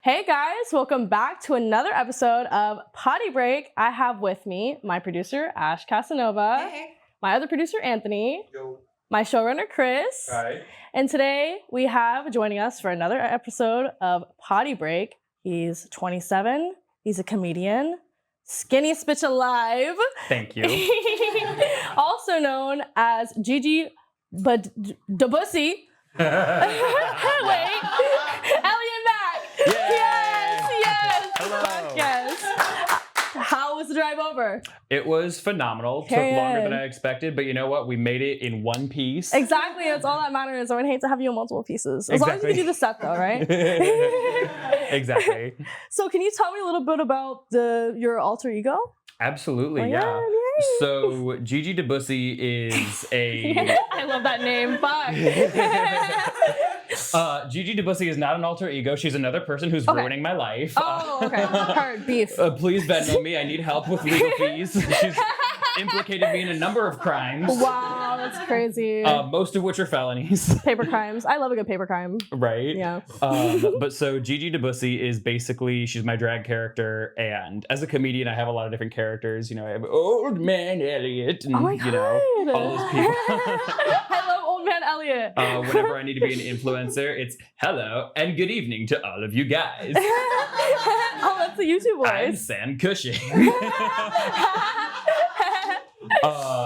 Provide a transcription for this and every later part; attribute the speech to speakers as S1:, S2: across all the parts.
S1: Hey guys, welcome back to another episode of Poddy Break. I have with me my producer, Ash Casanova, my other producer, Anthony, my showrunner, Chris.
S2: Hi.
S1: And today we have joining us for another episode of Poddy Break. He's 27, he's a comedian, skinniest bitch alive.
S2: Thank you.
S1: Also known as Gigi DeBussy. Wait, Eliot Mack. Yes.
S2: Hello.
S1: Yes. How was the drive over?
S2: It was phenomenal. Took longer than I expected, but you know what? We made it in one piece.
S1: Exactly. That's all that matters. I would hate to have you in multiple pieces. As long as you can do the set though, right?
S2: Exactly.
S1: So can you tell me a little bit about your alter ego?
S2: Absolutely, yeah.
S1: God,
S2: so Gigi DeBussy is a...
S1: I love that name. Fuck.
S2: Gigi DeBussy is not an alter ego. She's another person who's ruining my life.
S1: Oh, okay. Heard. Beef.
S2: Please Venmo me. I need help with legal fees. She's implicated me in a number of crimes.
S1: Wow, that's crazy.
S2: Most of which are felonies.
S1: Paper crimes. I love a good paper crime.
S2: Right?
S1: Yeah.
S2: But so Gigi DeBussy is basically, she's my drag character, and as a comedian, I have a lot of different characters. You know, I have Old Man Elliot, and you know, all those people.
S1: I love Old Man Elliot.
S2: Whenever I need to be an influencer, it's hello and good evening to all of you guys.
S1: Oh, that's the YouTube voice.
S2: I'm Sam Cushing.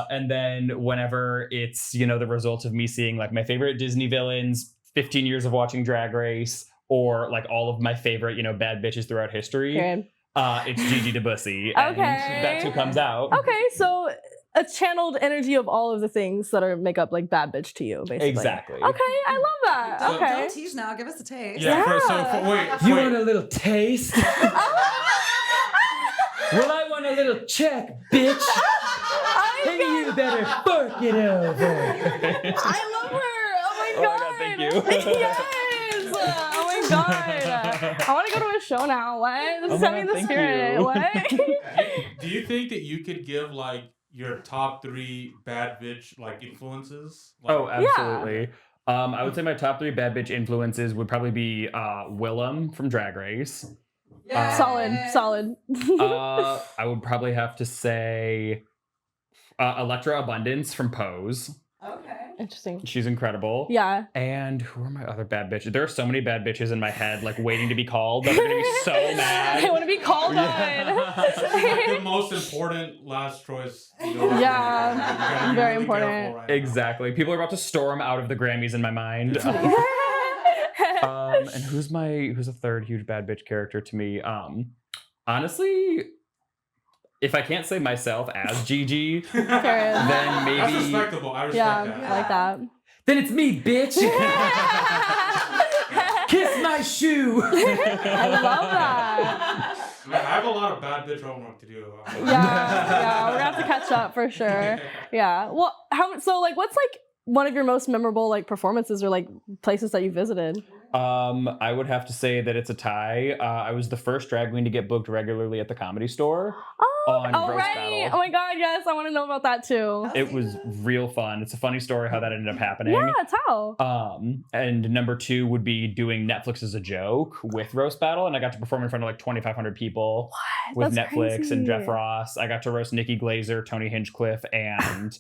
S2: And then whenever it's, you know, the result of me seeing like my favorite Disney villains, 15 years of watching Drag Race, or like all of my favorite, you know, bad bitches throughout history, it's Gigi DeBussy. And that's who comes out.
S1: Okay, so a channeled energy of all of the things that make up like bad bitch to you, basically.
S2: Exactly.
S1: Okay, I love that.
S3: So,
S1: okay.
S3: Don't tease now. Give us a taste.
S2: Wait. You want a little taste? Well, I want a little check, bitch. And you better fork it over.
S1: I love her. Oh my god.
S2: Thank you.
S1: Yes. Oh my god. I want to go to a show now. What? This is having the spirit.
S2: You.
S1: What?
S4: Do you think that you could give like your top 3 bad bitch like influences? Like,
S2: Oh, absolutely. I would say my top 3 bad bitch influences would probably be Willem from Drag Race.
S1: Solid.
S2: I would probably have to say Electra Abundance from Pose.
S3: Okay.
S1: Interesting.
S2: She's incredible.
S1: Yeah.
S2: And who are my other bad bitches? There are so many bad bitches in my head, like waiting to be called. That are gonna be so mad.
S1: I want to be called on.
S4: like the most important last choice.
S1: Yeah, very important.
S4: Right
S2: exactly. People are about to storm out of the Grammys in my mind. And who's a third huge bad bitch character to me? Honestly, if I can't say myself as Gigi, then maybe
S4: That's respectable. I respect that.
S1: I like that.
S2: Then it's me, bitch. Kiss my shoe.
S1: I love that.
S4: Man, I have a lot of bad bitch homework to do.
S1: Yeah, we're gonna have to catch up for sure. Yeah. Well, what's like one of your most memorable like performances or like places that you visited?
S2: I would have to say that it's a tie. I was the first drag queen to get booked regularly at the Comedy Store. On Roast
S1: right.
S2: Battle.
S1: Oh my god, yes, I want to know about that too.
S2: It was real fun. It's a funny story how that ended up happening.
S1: Yeah, tell.
S2: And number 2 would be doing Netflix as a joke with Roast Battle, and I got to perform in front of like 2,500 people with
S1: That's
S2: Netflix
S1: crazy.
S2: and Jeff Ross. I got to roast Nikki Glazer, Tony Hinchcliffe, and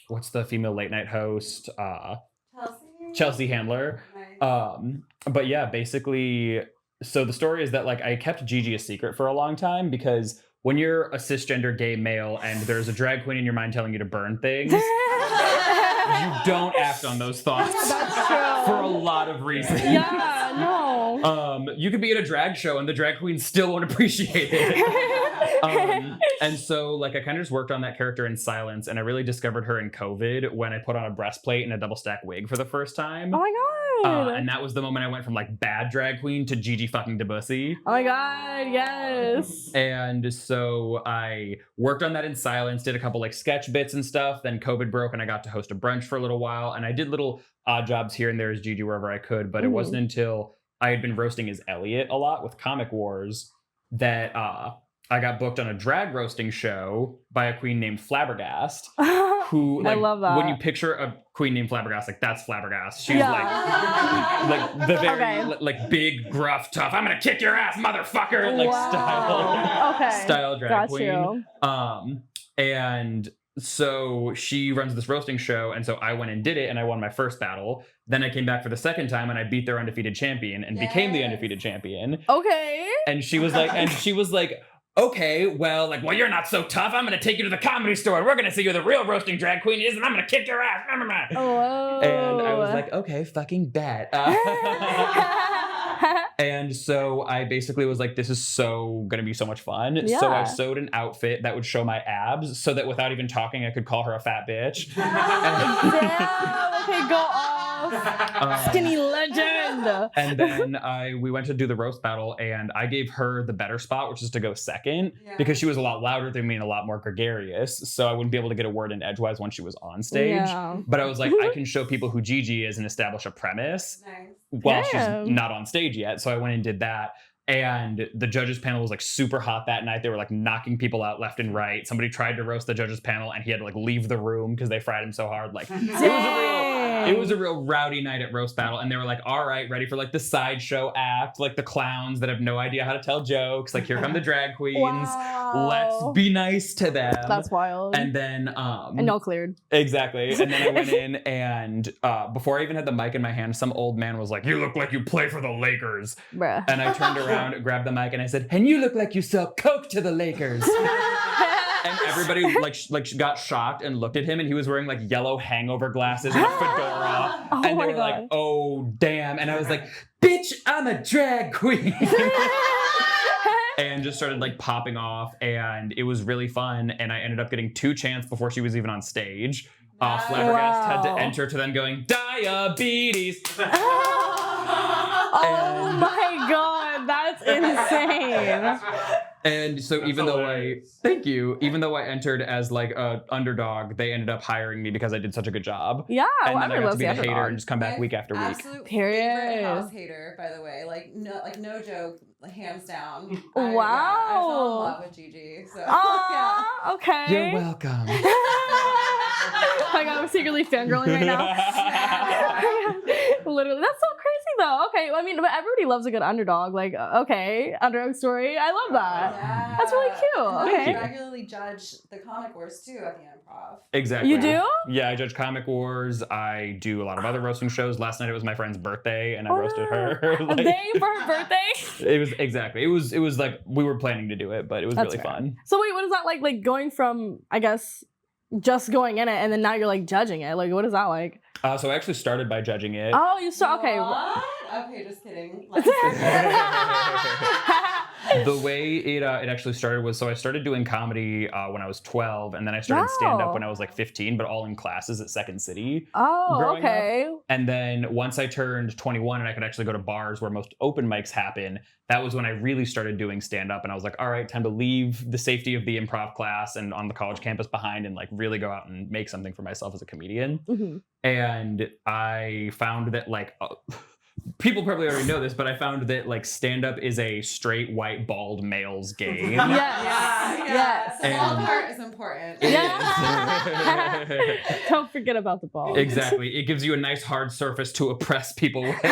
S2: what's the female late night host? Chelsea Handler. But yeah, basically, so the story is that like I kept Gigi a secret for a long time because when you're a cisgender gay male and there's a drag queen in your mind telling you to burn things, you don't act on those thoughts.
S1: That's true.
S2: For a lot of reasons.
S1: Yeah, no.
S2: You could be at a drag show and the drag queen still won't appreciate it. And so like I kind of just worked on that character in silence, and I really discovered her in COVID when I put on a breastplate and a double stack wig for the first time.
S1: Oh my god.
S2: And that was the moment I went from like bad drag queen to Gigi fucking DeBussy.
S1: Oh my god, yes.
S2: And so I worked on that in silence, did a couple like sketch bits and stuff. Then COVID broke and I got to host a brunch for a little while. And I did little odd jobs here and there as Gigi wherever I could. But it wasn't until I had been roasting as Elliot a lot with Comic Wars that I got booked on a drag roasting show by a queen named Flabbergast. Who, like,
S1: I love that.
S2: when you picture a queen named Flabbergast, like, that's Flabbergast. She's like the very like big, gruff, tough, I'm gonna kick your ass, motherfucker, like style drag queen. And so she runs this roasting show, and so I went and did it, and I won my first battle. Then I came back for the second time, and I beat their undefeated champion and became the undefeated champion.
S1: Okay.
S2: And she was like, okay, well, you're not so tough. I'm going to take you to the Comedy Store, and we're going to see who the real roasting drag queen is, and I'm going to kick your ass.
S1: Oh.
S2: And I was like, okay, fucking bet. And so I basically was like, this is so going to be so much fun.
S1: Yeah.
S2: So I sewed an outfit that would show my abs so that without even talking, I could call her a fat bitch.
S1: Damn, okay, go off. Skinny legend.
S2: And then we went to do the roast battle, and I gave her the better spot, which is to go second, because she was a lot louder than me and a lot more gregarious. So I wouldn't be able to get a word in edgewise when she was on stage. Yeah. But I was like, I can show people who Gigi is and establish a premise while she's not on stage yet. So I went and did that. And the judges panel was like super hot that night. They were like knocking people out left and right. Somebody tried to roast the judges panel, and he had to like leave the room because they fried him so hard. Like it was a real rowdy night at roast battle. And they were like, all right, ready for like the sideshow act, like the clowns that have no idea how to tell jokes. Like, here come the drag queens.
S1: Wow.
S2: Let's be nice to them.
S1: That's wild.
S2: And then
S1: and all cleared.
S2: Exactly. And then I went in, and before I even had the mic in my hand, some old man was like, you look like you play for the Lakers.
S1: Bruh.
S2: And I turned around, grabbed the mic, and I said, and you look like you sell coke to the Lakers. And everybody like got shocked and looked at him, and he was wearing like yellow hangover glasses and a fedora. And they were like, oh damn. And I was like, bitch, I'm a drag queen. And just started like popping off, and it was really fun. And I ended up getting 2 chants before she was even on stage. Flabbergast had to enter to them going, diabetes.
S1: Oh my god, that's insane.
S2: And so even though I entered as like a underdog, they ended up hiring me because I did such a good job.
S1: Yeah,
S2: and then I got to be the hater and just come back week after week.
S3: Absolute favorite house hater, by the way. Like no joke, hands down.
S1: Wow.
S3: I fell in love with Gigi. So
S1: okay.
S2: You're welcome.
S1: Oh my god, I'm secretly fangirling right now. Literally, that's so crazy though. Okay, I mean, but everybody loves a good underdog. Like, okay, underdog story. I love that.
S3: Yeah.
S1: That's really cute. Okay.
S3: I regularly judge the Comic Wars too at the Improv.
S2: Exactly.
S1: You do?
S2: Yeah, I judge Comic Wars. I do a lot of other roasting shows. Last night it was my friend's birthday, and I roasted her.
S1: A day for her birthday?
S2: It was exactly. It was like we were planning to do it, but it was really fun.
S1: So wait, what is that like? Like going from, I guess, just going in it, and then now you're like judging it. Like, what is that like?
S2: So I actually started by judging it.
S1: Oh, you start. Okay.
S3: What? Okay, just kidding.
S2: The way it actually started was, so I started doing comedy when I was 12, and then I started stand-up when I was like 15, but all in classes at Second City.
S1: Oh, okay.
S2: Up. And then once I turned 21 and I could actually go to bars where most open mics happen, that was when I really started doing stand-up, and I was like, all right, time to leave the safety of the improv class and on the college campus behind and like really go out and make something for myself as a comedian. Mm-hmm. And I found that like... people probably already know this, but I found that like stand-up is a straight white bald male's game.
S3: Yes. The bald part is important.
S1: Don't forget about the ball.
S2: Exactly. It gives you a nice hard surface to oppress people with.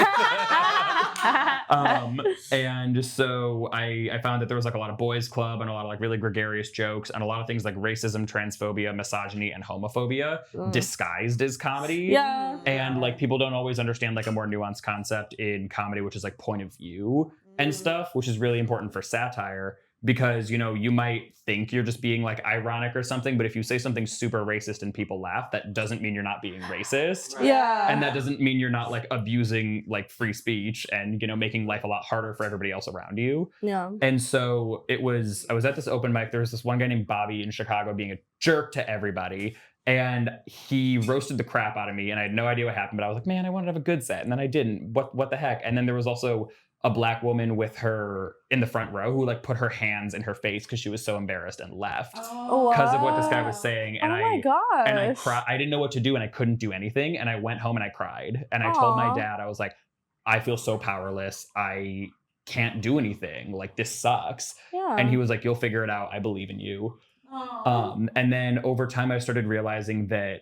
S2: And so I found that there was like a lot of boys club and a lot of like really gregarious jokes and a lot of things like racism, transphobia, misogyny, and homophobia disguised as comedy. Yeah. And like people don't always understand like a more nuanced concept in comedy, which is like point of view and stuff, which is really important for satire. Because, you know, you might think you're just being like ironic or something, but if you say something super racist and people laugh, that doesn't mean you're not being racist.
S1: Yeah.
S2: And that doesn't mean you're not like abusing like free speech and, you know, making life a lot harder for everybody else around you.
S1: Yeah.
S2: And so I was at this open mic. There was this one guy named Bobby in Chicago being a jerk to everybody. And he roasted the crap out of me. And I had no idea what happened, but I was like, man, I wanted to have a good set. And then I didn't. What the heck? And then there was also a black woman with her in the front row who like put her hands in her face because she was so embarrassed and left because of what this guy was saying. And I cried. I didn't know what to do and I couldn't do anything. And I went home and I cried. And I told my dad, I was like, I feel so powerless. I can't do anything. Like, this sucks.
S1: Yeah.
S2: And he was like, you'll figure it out. I believe in you. And then over time, I started realizing that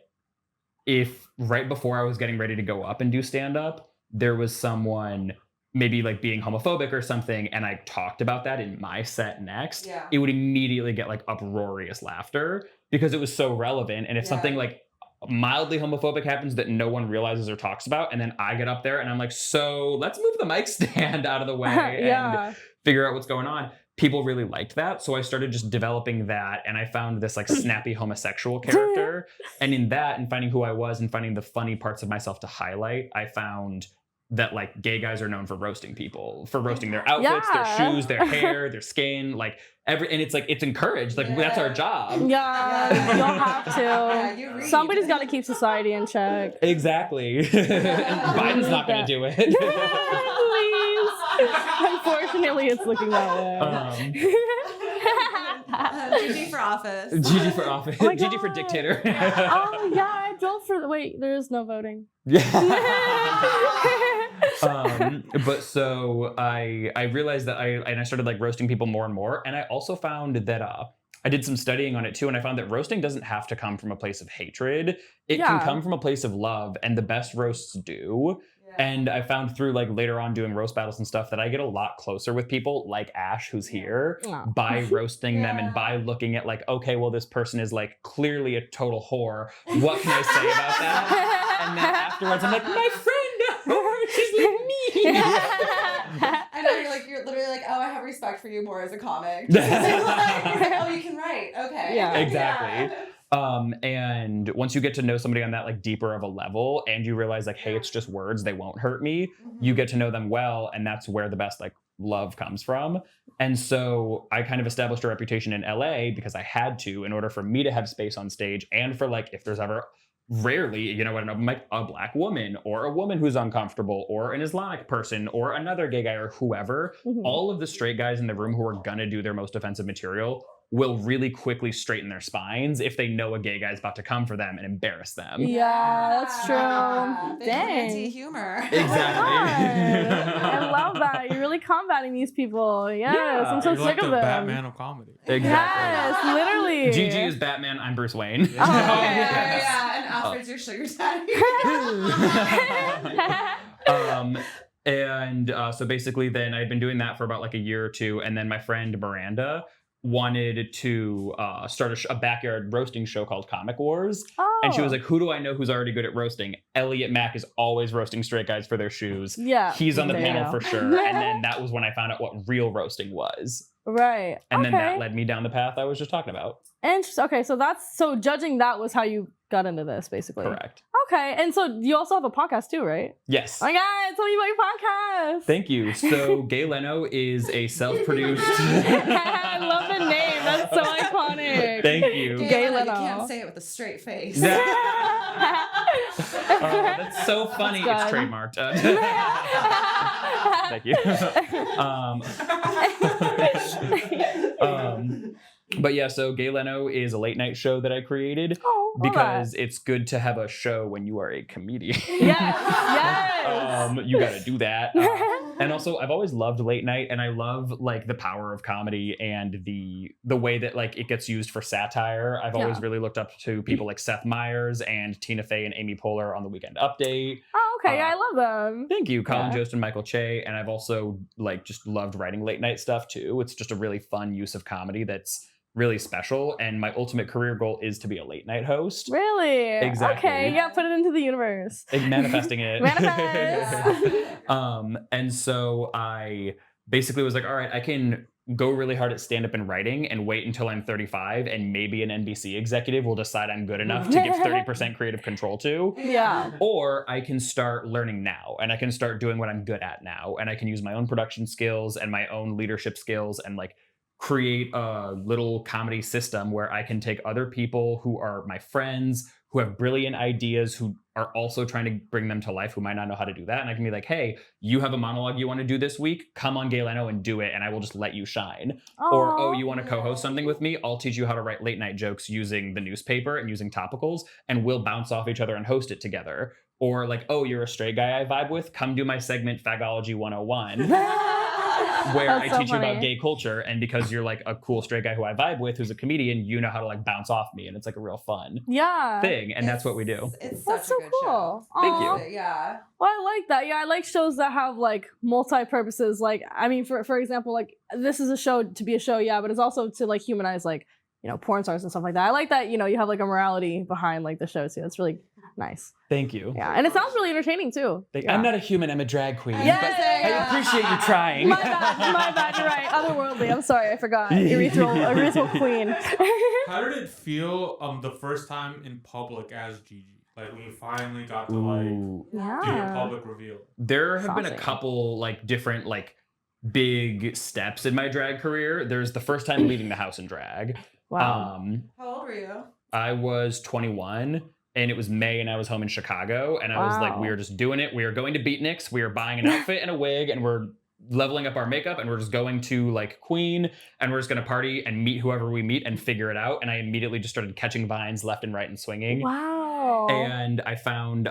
S2: if right before I was getting ready to go up and do stand-up, there was someone maybe like being homophobic or something, and I talked about that in my set next, it would immediately get like uproarious laughter because it was so relevant. And if something like mildly homophobic happens that no one realizes or talks about, and then I get up there and I'm like, so let's move the mic stand out of the way and figure out what's going on. People really liked that. So I started just developing that, and I found this like snappy homosexual character. And in that, and finding who I was and finding the funny parts of myself to highlight, I found that like gay guys are known for roasting people, for roasting their outfits, their shoes, their hair, their skin, like and it's like, it's encouraged. Like that's our job.
S1: Yeah, you'll have to. Somebody's got to keep society in check.
S2: Exactly. Biden's not going to do it.
S1: Please. Unfortunately, it's looking that way.
S3: Gigi for office.
S2: Gigi for office.
S1: Oh
S2: Gigi for dictator.
S1: Oh yeah, I drove for wait, there is no voting.
S2: But so I realized that I started like roasting people more and more, and I also found that I did some studying on it too, and I found that roasting doesn't have to come from a place of hatred. It can come from a place of love, and the best roasts do. And I found through like later on doing roast battles and stuff that I get a lot closer with people like Ash, who's here, by roasting them and by looking at like, okay, well, this person is like clearly a total whore. What can I say about that? And then afterwards, I'm like, my friend, she's like me.
S3: I know you're literally like, oh, I have respect for you more as a comic. Oh, you can write. Okay.
S1: Yeah.
S2: Exactly. And once you get to know somebody on that like deeper of a level, and you realize like, hey, it's just words, they won't hurt me. You get to know them well, and that's where the best like love comes from. And so I kind of established a reputation in LA because I had to, in order for me to have space on stage, and for like if there's ever rarely, you know, an open mic, a black woman or a woman who's uncomfortable or an Islamic person or another gay guy or whoever, all of the straight guys in the room who are gonna do their most offensive material will really quickly straighten their spines if they know a gay guy's about to come for them and embarrass them.
S1: Yeah, that's true. Dang.
S3: Humor.
S2: Exactly.
S1: I love that. You're really combating these people. Yes, I'm so
S4: You're
S1: sick
S4: like
S1: of
S4: the
S1: them.
S4: Batman of comedy.
S2: Exactly.
S1: Yes, literally.
S2: Gigi is Batman, I'm Bruce Wayne.
S1: Oh, okay.
S3: Yeah, and Alfred's your sugar daddy.
S2: So basically then I'd been doing that for about like a year or two, and then my friend Miranda wanted to start a backyard roasting show called Comic Wars. And she was like, who do I know who's already good at roasting? Elliot Mack is always roasting straight guys for their shoes. Yeah. He's on the panel for sure. And then that was when I found out what real roasting was.
S1: Right.
S2: And then that led me down the path I was just talking about.
S1: Interesting. Okay, so judging that was how you got into this, basically.
S2: Correct.
S1: Okay, and so you also have a podcast too, right?
S2: Yes.
S1: Oh my God, tell me about your podcast.
S2: Thank you. So Gay Leno is a self-produced...
S1: I love the name. That's so iconic.
S2: Thank you.
S3: Gay Leno. You can't say it with a straight face.
S2: That's so funny. It's trademarked. Thank you. But yeah, so Gay Leno is a late night show that I created because it's good to have a show when you are a comedian. Yes. You got to do that. And also, I've always loved late night, and I love like the power of comedy and the way that like it gets used for satire. I've always really looked up to people like Seth Meyers and Tina Fey and Amy Poehler on The Weekend Update.
S1: Oh, okay. I love them.
S2: Thank you, Colin Jost and Michael Che. And I've also like just loved writing late night stuff too. It's just a really fun use of comedy that's really special, and my ultimate career goal is to be a late night host.
S1: Really?
S2: Exactly.
S1: Okay, yeah, put it into the universe.
S2: Manifesting it.
S1: Manifest.
S2: And so I basically was like, all right, I can go really hard at stand-up and writing and wait until I'm 35 and maybe an NBC executive will decide I'm good enough to give 30% creative control to.
S1: Yeah.
S2: Or I can start learning now, and I can start doing what I'm good at now, and I can use my own production skills and my own leadership skills and like create a little comedy system where I can take other people who are my friends, who have brilliant ideas, who are also trying to bring them to life, who might not know how to do that. And I can be like, hey, you have a monologue you want to do this week? Come on Gay Leno and do it, and I will just let you shine. Or, oh, you want to co-host something with me? I'll teach you how to write late night jokes using the newspaper and using topicals, and we'll bounce off each other and host it together. Or like, oh, you're a straight guy I vibe with? Come do my segment Fagology 101. where
S1: That's
S2: I
S1: so
S2: teach you about
S1: funny.
S2: gay culture, and because you're like a cool straight guy who I vibe with, who's a comedian, you know how to like bounce off me, and it's like a real fun
S1: Yeah.
S2: thing, and that's what we do.
S3: It's
S1: That's
S3: such
S1: so
S3: a good
S1: cool.
S3: show.
S2: Thank
S1: Aw.
S2: you.
S3: Yeah.
S1: Well, I like that. Yeah, I like shows that have like multi-purposes. Like, I mean, for example, like this is a show to be a show, yeah, but it's also to like humanize like, you know, porn stars and stuff like that. I like that, you know, you have like a morality behind like the show too. It's really nice.
S2: Thank you.
S1: Yeah, and it sounds really entertaining too.
S2: Yeah. I'm not a human, I'm a drag queen.
S1: Yes!
S2: But I appreciate you trying.
S1: My bad, you're right. Otherworldly, I'm sorry, I forgot. Urethral queen.
S4: How did it feel the first time in public as Gigi? Like when you finally got to like
S2: Ooh.
S4: do your
S1: Yeah.
S4: public reveal.
S2: There have been a
S1: Saucy.
S2: couple like different like big steps in my drag career. There's the first time leaving the house in drag.
S1: Wow.
S3: How old were you?
S2: I was 21 and it was May and I was home in Chicago and I was like,
S1: Wow.
S2: we were just doing it. We were going to Beatniks. We were buying an outfit and a wig and we're leveling up our makeup and we're just going to like Queen and we're just going to party and meet whoever we meet and figure it out. And I immediately just started catching vines left and right and swinging.
S1: Wow.
S2: And I found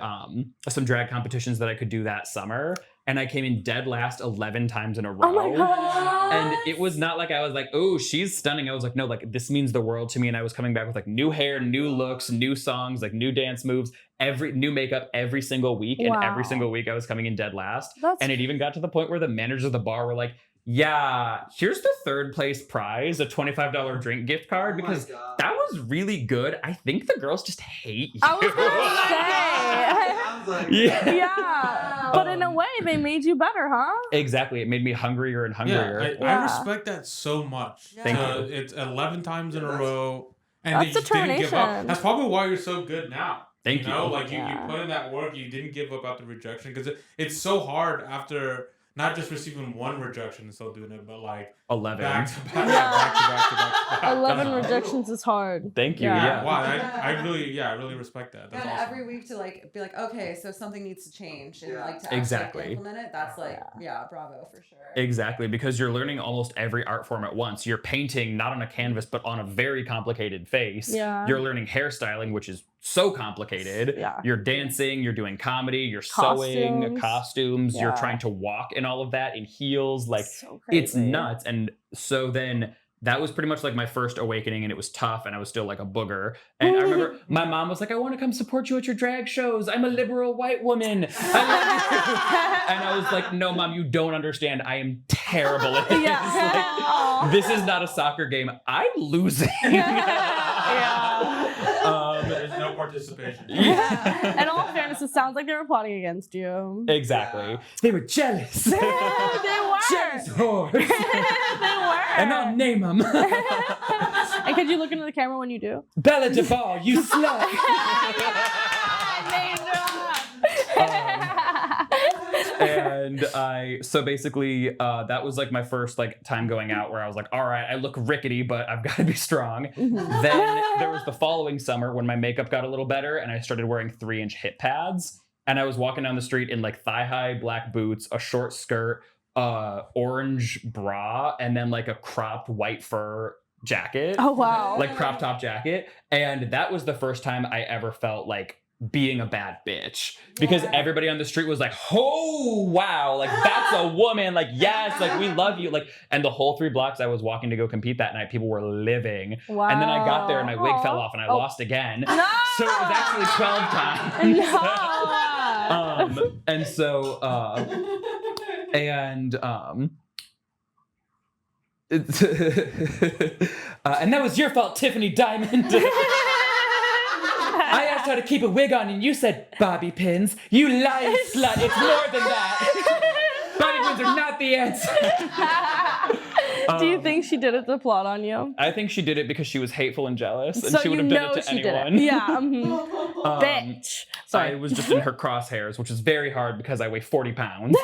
S2: some drag competitions that I could do that summer. And I came in dead last 11 times in a row.
S1: Oh my god.
S2: And it was not like I was like, oh, she's stunning. I was like, no, like this means the world to me. And I was coming back with like new hair, new looks, new songs, like new dance moves, every new makeup every single week. And every
S1: Wow.
S2: single week I was coming in dead last.
S1: That's
S2: And it even got to the point where the managers of the bar were like, yeah, here's the third place prize, a $25 drink gift card, because that was really good. I think the girls just hate you.
S1: I was gonna say.
S2: Yeah.
S1: Yeah. But in a way, they made you better, huh?
S2: Exactly. It made me hungrier and hungrier.
S4: I
S1: Yeah.
S4: respect that so much.
S2: Thank
S4: So
S2: you.
S4: It's 11 times in a row. And
S1: That's
S4: that you didn't give up.
S1: determination.
S4: That's probably why you're so good now.
S2: Thank
S4: You know,
S2: you.
S4: like you
S1: Yeah.
S4: put in that work, you didn't give up after rejection. Because it's so hard after not just receiving one rejection and still doing it, but like
S2: 11.
S4: back to back,
S1: Yeah.
S4: back to back to back to back.
S1: 11 rejections is hard.
S2: Thank you.
S1: Yeah.
S2: Yeah.
S4: Wow, I really respect that. That's
S3: And
S4: awesome.
S3: every week to like be like, okay, so something needs to change and like to
S2: Exactly.
S3: actually implement it. That's like, yeah, bravo for sure.
S2: Exactly, because you're learning almost every art form at once. You're painting not on a canvas, but on a very complicated face.
S1: Yeah.
S2: You're learning hairstyling, which is so complicated.
S1: Yeah.
S2: You're dancing, you're doing comedy, you're sewing, costumes, you're
S1: Yeah.
S2: trying to walk in all of that in heels. Like,
S1: So crazy.
S2: it's nuts. And so then that was pretty much like my first awakening, and it was tough, and I was still like a booger. And I remember my mom was like, I want to come support you at your drag shows. I'm a liberal white woman. I love you." And I was like, no, Mom, you don't understand. I am terrible at this.
S1: Yeah. Aw.
S2: Like, this is not a soccer game. I'm losing.
S1: Yeah.
S4: There's no participation.
S2: Yeah.
S1: In all fairness, it sounds like they were plotting against you.
S2: Exactly. They were jealous.
S1: They were.
S2: Jealous whores.
S1: They were.
S2: And I'll name them.
S1: And could you look into the camera when you do?
S2: Bella DeVar, you slut.
S1: Name drop.
S2: And so basically that was like my first like time going out where I was like, all right, I look rickety, but I've got to be strong.
S1: Mhm.
S2: Then there was the following summer when my makeup got a little better and I started wearing 3-inch hip pads, and I was walking down the street in like thigh-high black boots, a short skirt, orange bra, and then like a cropped white fur jacket.
S1: Oh wow.
S2: Like crop top jacket. And that was the first time I ever felt like being a bad bitch, because
S3: Yeah.
S2: everybody on the street was like, oh wow, like that's a woman, like yes, like we love you, like, and the whole 3 blocks I was walking to go compete that night, people were living.
S1: Wow.
S2: And then I got there and my wig
S1: Aw.
S2: fell off and I
S1: Oh.
S2: lost again.
S1: No!
S2: So it was actually 12 times.
S1: No.
S2: And so and that was your fault, Tiffany Diamond. I asked how to keep a wig on and you said bobby pins. You lying slut. It's more than that. Bobby pins are not the answer.
S1: Do you think she did it to plot on you?
S2: I think she did it because she was hateful and jealous, and
S1: So
S2: she would
S1: you
S2: have done
S1: know
S2: it to
S1: she did
S2: anyone.
S1: it. Yeah. Mhm. Bitch. Sorry.
S2: I was just in her crosshairs, which is very hard because I weigh 40 pounds.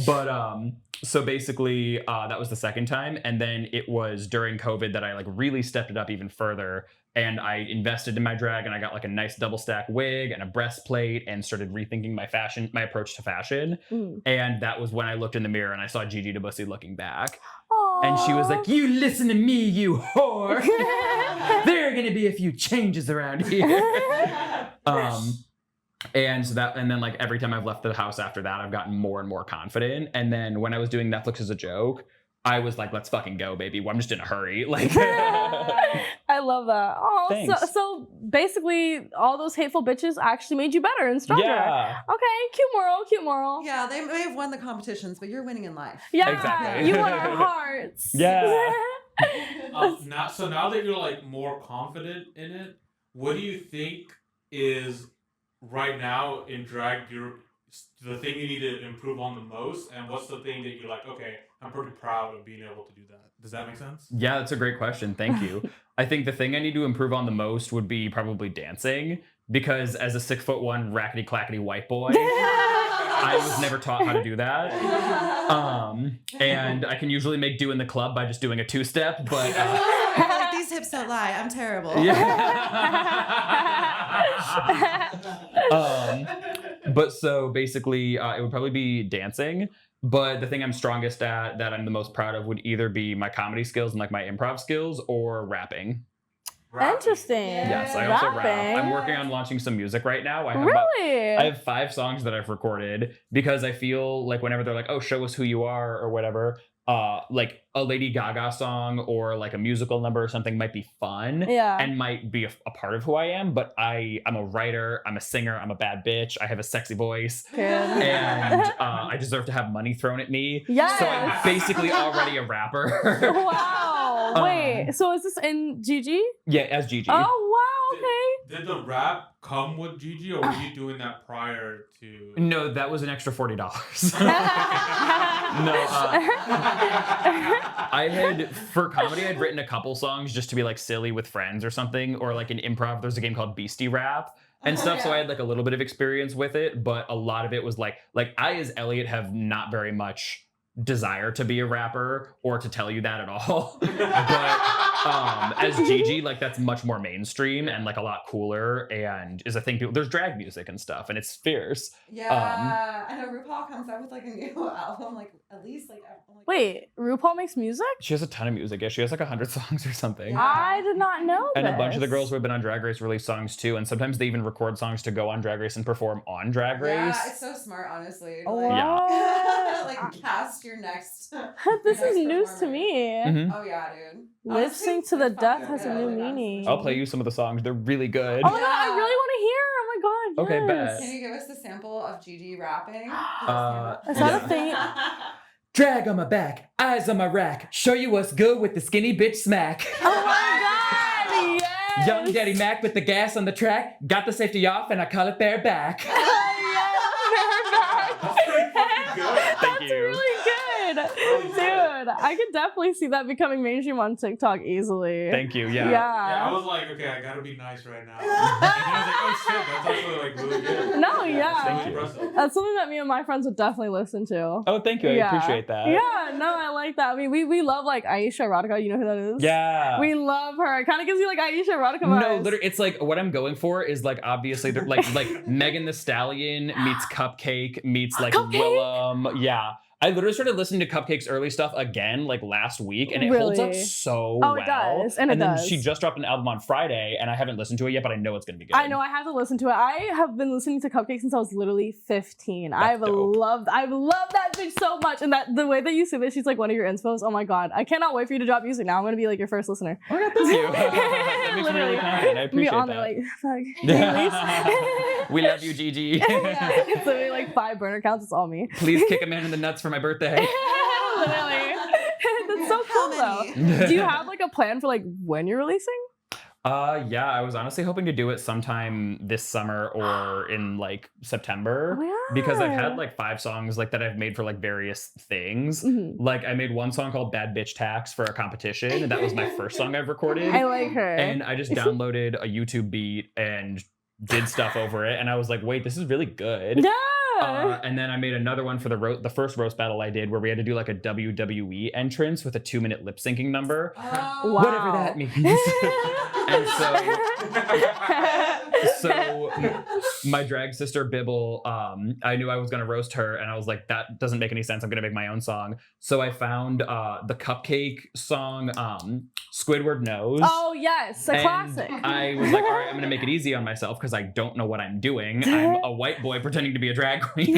S2: But so basically that was the second time, and then it was during COVID that I like really stepped it up even further, and I invested in my drag, and I got like a nice double stack wig and a breastplate and started rethinking my approach to fashion.
S1: Mm.
S2: And that was when I looked in the mirror and I saw Gigi DeBussy looking back,
S1: Aw.
S2: and she was like, you listen to me, you whore. There are gonna be a few changes around here. And so and then like every time I've left the house after that, I've gotten more and more confident. And then when I was doing Netflix as a joke, I was like, let's fucking go, baby. I'm just in a hurry. Like,
S1: I love that. Oh,
S2: Thanks.
S1: so basically, all those hateful bitches actually made you better and stronger.
S2: yeah.
S1: Okay, cute moral, cute moral.
S3: Yeah, they may have won the competitions, but you're winning in life.
S1: Yeah,
S2: Exactly.
S1: you won our hearts.
S2: Yeah.
S4: Now that you're like more confident in it, what do you think is right now in drag the thing you need to improve on the most, and what's the thing that you're like, okay, I'm pretty proud of being able to do that? Does that make sense?
S2: Yeah, that's a great question. Thank you. I think the thing I need to improve on the most would be probably dancing, because as a 6'1" rackety clackety white boy, I was never taught how to do that. And I can usually make do in the club by just doing a 2-step, but
S3: Like, these hips don't lie. I'm terrible.
S2: But so basically, it would probably be dancing. But the thing I'm strongest at, that I'm the most proud of, would either be my comedy skills and like my improv skills, or rapping.
S1: Interesting.
S2: Yes, I also rap.
S1: Rapping.
S2: I'm working on launching some music right now. I have 5 songs that I've recorded, because I feel like whenever they're like, oh, show us who you are or whatever, like a Lady Gaga song or like a musical number or something might be fun and might be a part of who I am, but I'm a writer, I'm a singer, I'm a bad bitch, I have a sexy voice, and I deserve to have money thrown at me.
S1: Yes.
S2: So I'm basically already a rapper.
S1: Wow. Wait, so is this in Gigi?
S2: Yeah, as Gigi.
S1: Oh, wow, okay.
S4: Did the rap come with Gigi, or were you doing that prior to?
S2: No, that was an extra $40. No, I had, for comedy, I'd written a couple songs just to be like silly with friends or something, or like in improv, there's a game called Beastie Rap and stuff. So I had like a little bit of experience with it, but a lot of it was like I as Elliot have not very much desire to be a rapper or to tell you that at all. But as Gigi, like that's much more mainstream and like a lot cooler, and is a thing. There's drag music and stuff, and it's fierce.
S3: Yeah, I know RuPaul comes out with like a new album, like at least like.
S1: Wait, RuPaul makes music?
S2: She has a ton of music. Yeah, she has like 100 songs or something.
S3: Yeah.
S1: I did not know
S2: And
S1: this.
S2: a bunch of the girls who have been on Drag Race release songs too, and sometimes they even record songs to go on Drag Race and perform on Drag Race.
S3: Yeah, it's so smart, honestly.
S1: Oh,
S3: Like,
S1: wow.
S3: like cast your next.
S1: This is
S3: next
S1: news to
S3: performer.
S1: me.
S2: Mhm.
S3: Oh yeah, dude.
S1: Lip sync to the death has a new
S3: Really
S1: meaning.
S2: I'll play you some of the songs. They're really good.
S1: Oh my god, I really want to hear. Oh my god.
S2: Okay,
S1: yes.
S2: bet.
S3: Can you give us a sample of Gigi rapping?
S1: Is that
S2: Yeah.
S1: a thing?
S2: Drag on my back, eyes on my rack, show you what's good with the skinny bitch smack.
S1: Oh my god, yes!
S2: Young Daddy Mac with the gas on the track, got the safety off and I call it bareback. Thank
S1: That's
S2: you.
S1: really good. Dude, I could definitely see that becoming mainstream on TikTok easily.
S2: Thank you, yeah.
S4: Yeah, I was like, okay, I gotta be nice right now. And then I was like, oh shit, that's actually like really good.
S1: No, yeah.
S2: Thank you.
S4: Impressive.
S1: That's something that me and my friends would definitely listen to.
S2: Oh, thank you. I appreciate that.
S1: Yeah, no, I like that. I mean, we love like Aisha Erotica. You know who that is?
S2: Yeah.
S1: We love her. It kind of gives you like Aisha Erotica vibes.
S2: No, literally, it's like what I'm going for is like obviously they're like Megan Thee Stallion meets Cupcake meets like
S1: Cupcake?
S2: Willem. Yeah. I literally started listening to Cupcake's early stuff again like last week, and it holds up
S1: Really?
S2: so
S1: Oh,
S2: well.
S1: it does, and it
S2: then
S1: does.
S2: she just dropped an album on Friday, and I haven't listened to it yet, but I know it's gonna be good.
S1: I know I have to listen to it. I have been listening to Cupcake since I was literally 15.
S2: That's
S1: I've
S2: dope.
S1: loved that bitch so much. And that the way that you say that she's like one of your inspos. Oh my god. I cannot wait for you to drop music now. I'm gonna be like your first listener.
S2: Oh my God, thank you. That makes me really confident. I
S1: Be
S2: appreciate
S1: on
S2: that.
S1: there like fuck.
S2: We love you, Gigi.
S1: Yeah. So maybe like 5 burner counts, it's all me.
S2: Please kick a man in the nuts for my birthday.
S1: Literally. That's so
S3: How
S1: cool
S3: many?
S1: though. Do you have like a plan for like when you're releasing?
S2: Yeah, I was honestly hoping to do it sometime this summer or in like September.
S1: Oh, yeah.
S2: Because I've had like 5 songs like that I've made for like various things.
S1: Mhm.
S2: Like I made one song called Bad Bitch Tax for a competition, and that was my first song I've recorded.
S1: I like her.
S2: And I just downloaded a YouTube beat and did stuff over it, and I was like, wait, this is really good.
S1: yeah.
S2: And then I made another one for the first roast battle I did, where we had to do like a WWE entrance with a 2-minute lip syncing number.
S3: Oh.
S1: Wow.
S2: Whatever that means. And so my drag sister Bibble, I knew I was gonna roast her, and I was like, that doesn't make any sense. I'm gonna make my own song. So I found the Cupcake song, Squidward Knows.
S1: Oh yes, a classic.
S2: I was like, all right, I'm gonna make it easy on myself because I don't know what I'm doing. I'm a white boy pretending to be a drag queen.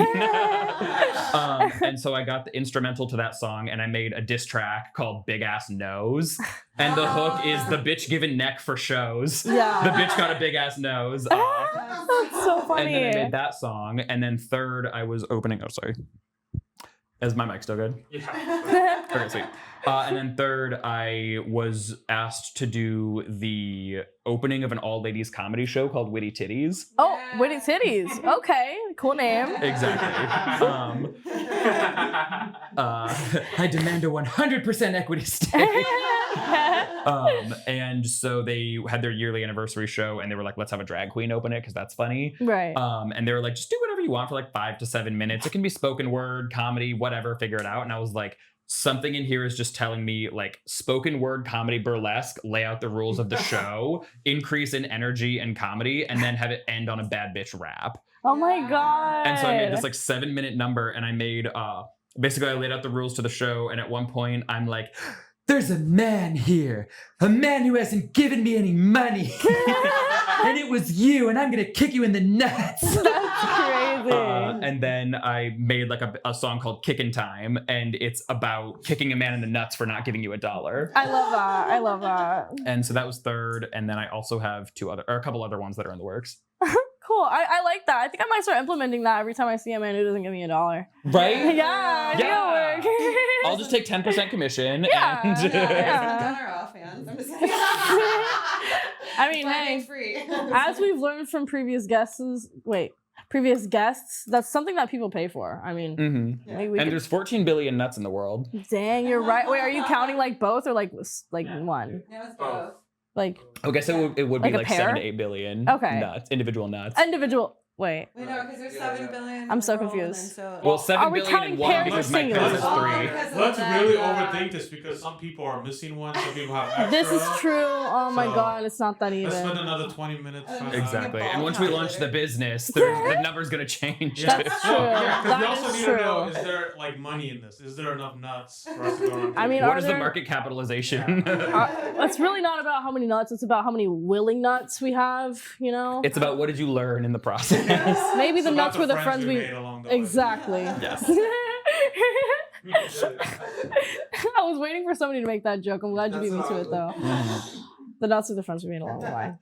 S2: And so I got the instrumental to that song, and I made a diss track called Big Ass Nose. And the hook is the bitch giving neck for shows.
S1: Yeah.
S2: The bitch got a big ass nose.
S1: That's so funny.
S2: And then I made that song. And then third, I was opening. Oh, sorry. Is my mic still good?
S4: Yeah.
S2: Okay, sweet. And then third, I was asked to do the opening of an all-ladies comedy show called Witty Titties.
S1: Oh, Witty Titties. Okay, cool name.
S2: Exactly. I demand a 100% equity stake. And so they had their yearly anniversary show, and they were like, let's have a drag queen open it because that's funny.
S1: Right.
S2: And they were like, just do whatever you want for like 5 to 7 minutes. It can be spoken word, comedy, whatever, figure it out. And I was like, something in here is just telling me like spoken word, comedy, burlesque, lay out the rules of the show, increase in energy and comedy, and then have it end on a bad bitch rap.
S1: Oh my god.
S2: And so I made this like 7-minute number, and I made basically I laid out the rules to the show, and at one point I'm like, there's a man here, a man who hasn't given me any money. And it was you, and I'm gonna kick you in the nuts.
S1: That's crazy.
S2: And then I made like a song called Kickin' Time, and it's about kicking a man in the nuts for not giving you $1.
S1: I love that.
S2: And so that was third, and then I also have a couple other ones that are in the works.
S1: Cool. I like that. I think I might start implementing that every time I see a man who doesn't give me $1.
S2: Right?
S1: Yeah,
S2: Yeah.
S1: it'll work.
S2: I'll just take 10% commission.
S1: Yeah,
S2: And
S1: yeah.
S3: Gunner off, fans. I'm just kidding.
S1: I mean, hey,
S3: free.
S1: as we've learned from previous guests, that's something that people pay for. I mean,
S2: Mhm.
S1: we
S2: And
S1: could-
S2: there's 14 billion nuts in the world.
S1: dang, you're right. Wait, are you counting like both or like one?
S3: No, it's both.
S1: Like
S2: I guess it would be
S1: Like a
S2: like
S1: pair?
S2: 7 to 8 billion
S1: Okay.
S2: nuts, individual nuts.
S1: individual. Wait.
S3: Wait, no, because there's 7 billion.
S1: I'm so
S3: in the world,
S1: confused.
S3: and so-
S2: Well,
S1: Are
S2: 7
S1: we
S2: billion
S1: counting
S2: in one
S1: pairs
S2: because
S1: or
S2: my cousin
S1: singles?
S2: is
S3: Oh,
S2: 3.
S3: because of
S4: Let's
S3: that,
S4: really overthink this because some people are missing one, some people have extra.
S1: This is true. Oh my
S4: So,
S1: god, it's not that
S4: Let's spend
S1: even.
S4: another 20 minutes. trying to-
S2: Exactly.
S3: Ball
S2: And once we launch the
S3: calculator.
S2: business, the number's going to change.
S4: Yeah.
S1: That's
S2: too.
S1: true.
S4: Yeah, because
S1: That
S4: we also
S1: is
S4: need
S1: true.
S4: to know, is there like money in this? Is there enough nuts for us to go around?
S1: I mean,
S2: What
S1: are
S2: is the
S1: there-
S2: market capitalization?
S1: It's really not about how many nuts. It's about how many willing nuts we have. You know.
S2: It's about what did you learn in the process?
S1: Maybe
S4: It's
S1: the
S4: about
S1: nuts were the friends we.
S4: made along the way.
S1: Exactly.
S2: Yes.
S1: I was waiting for somebody to make that joke. I'm glad you beat me to it though. The nuts are the friends we made along the way.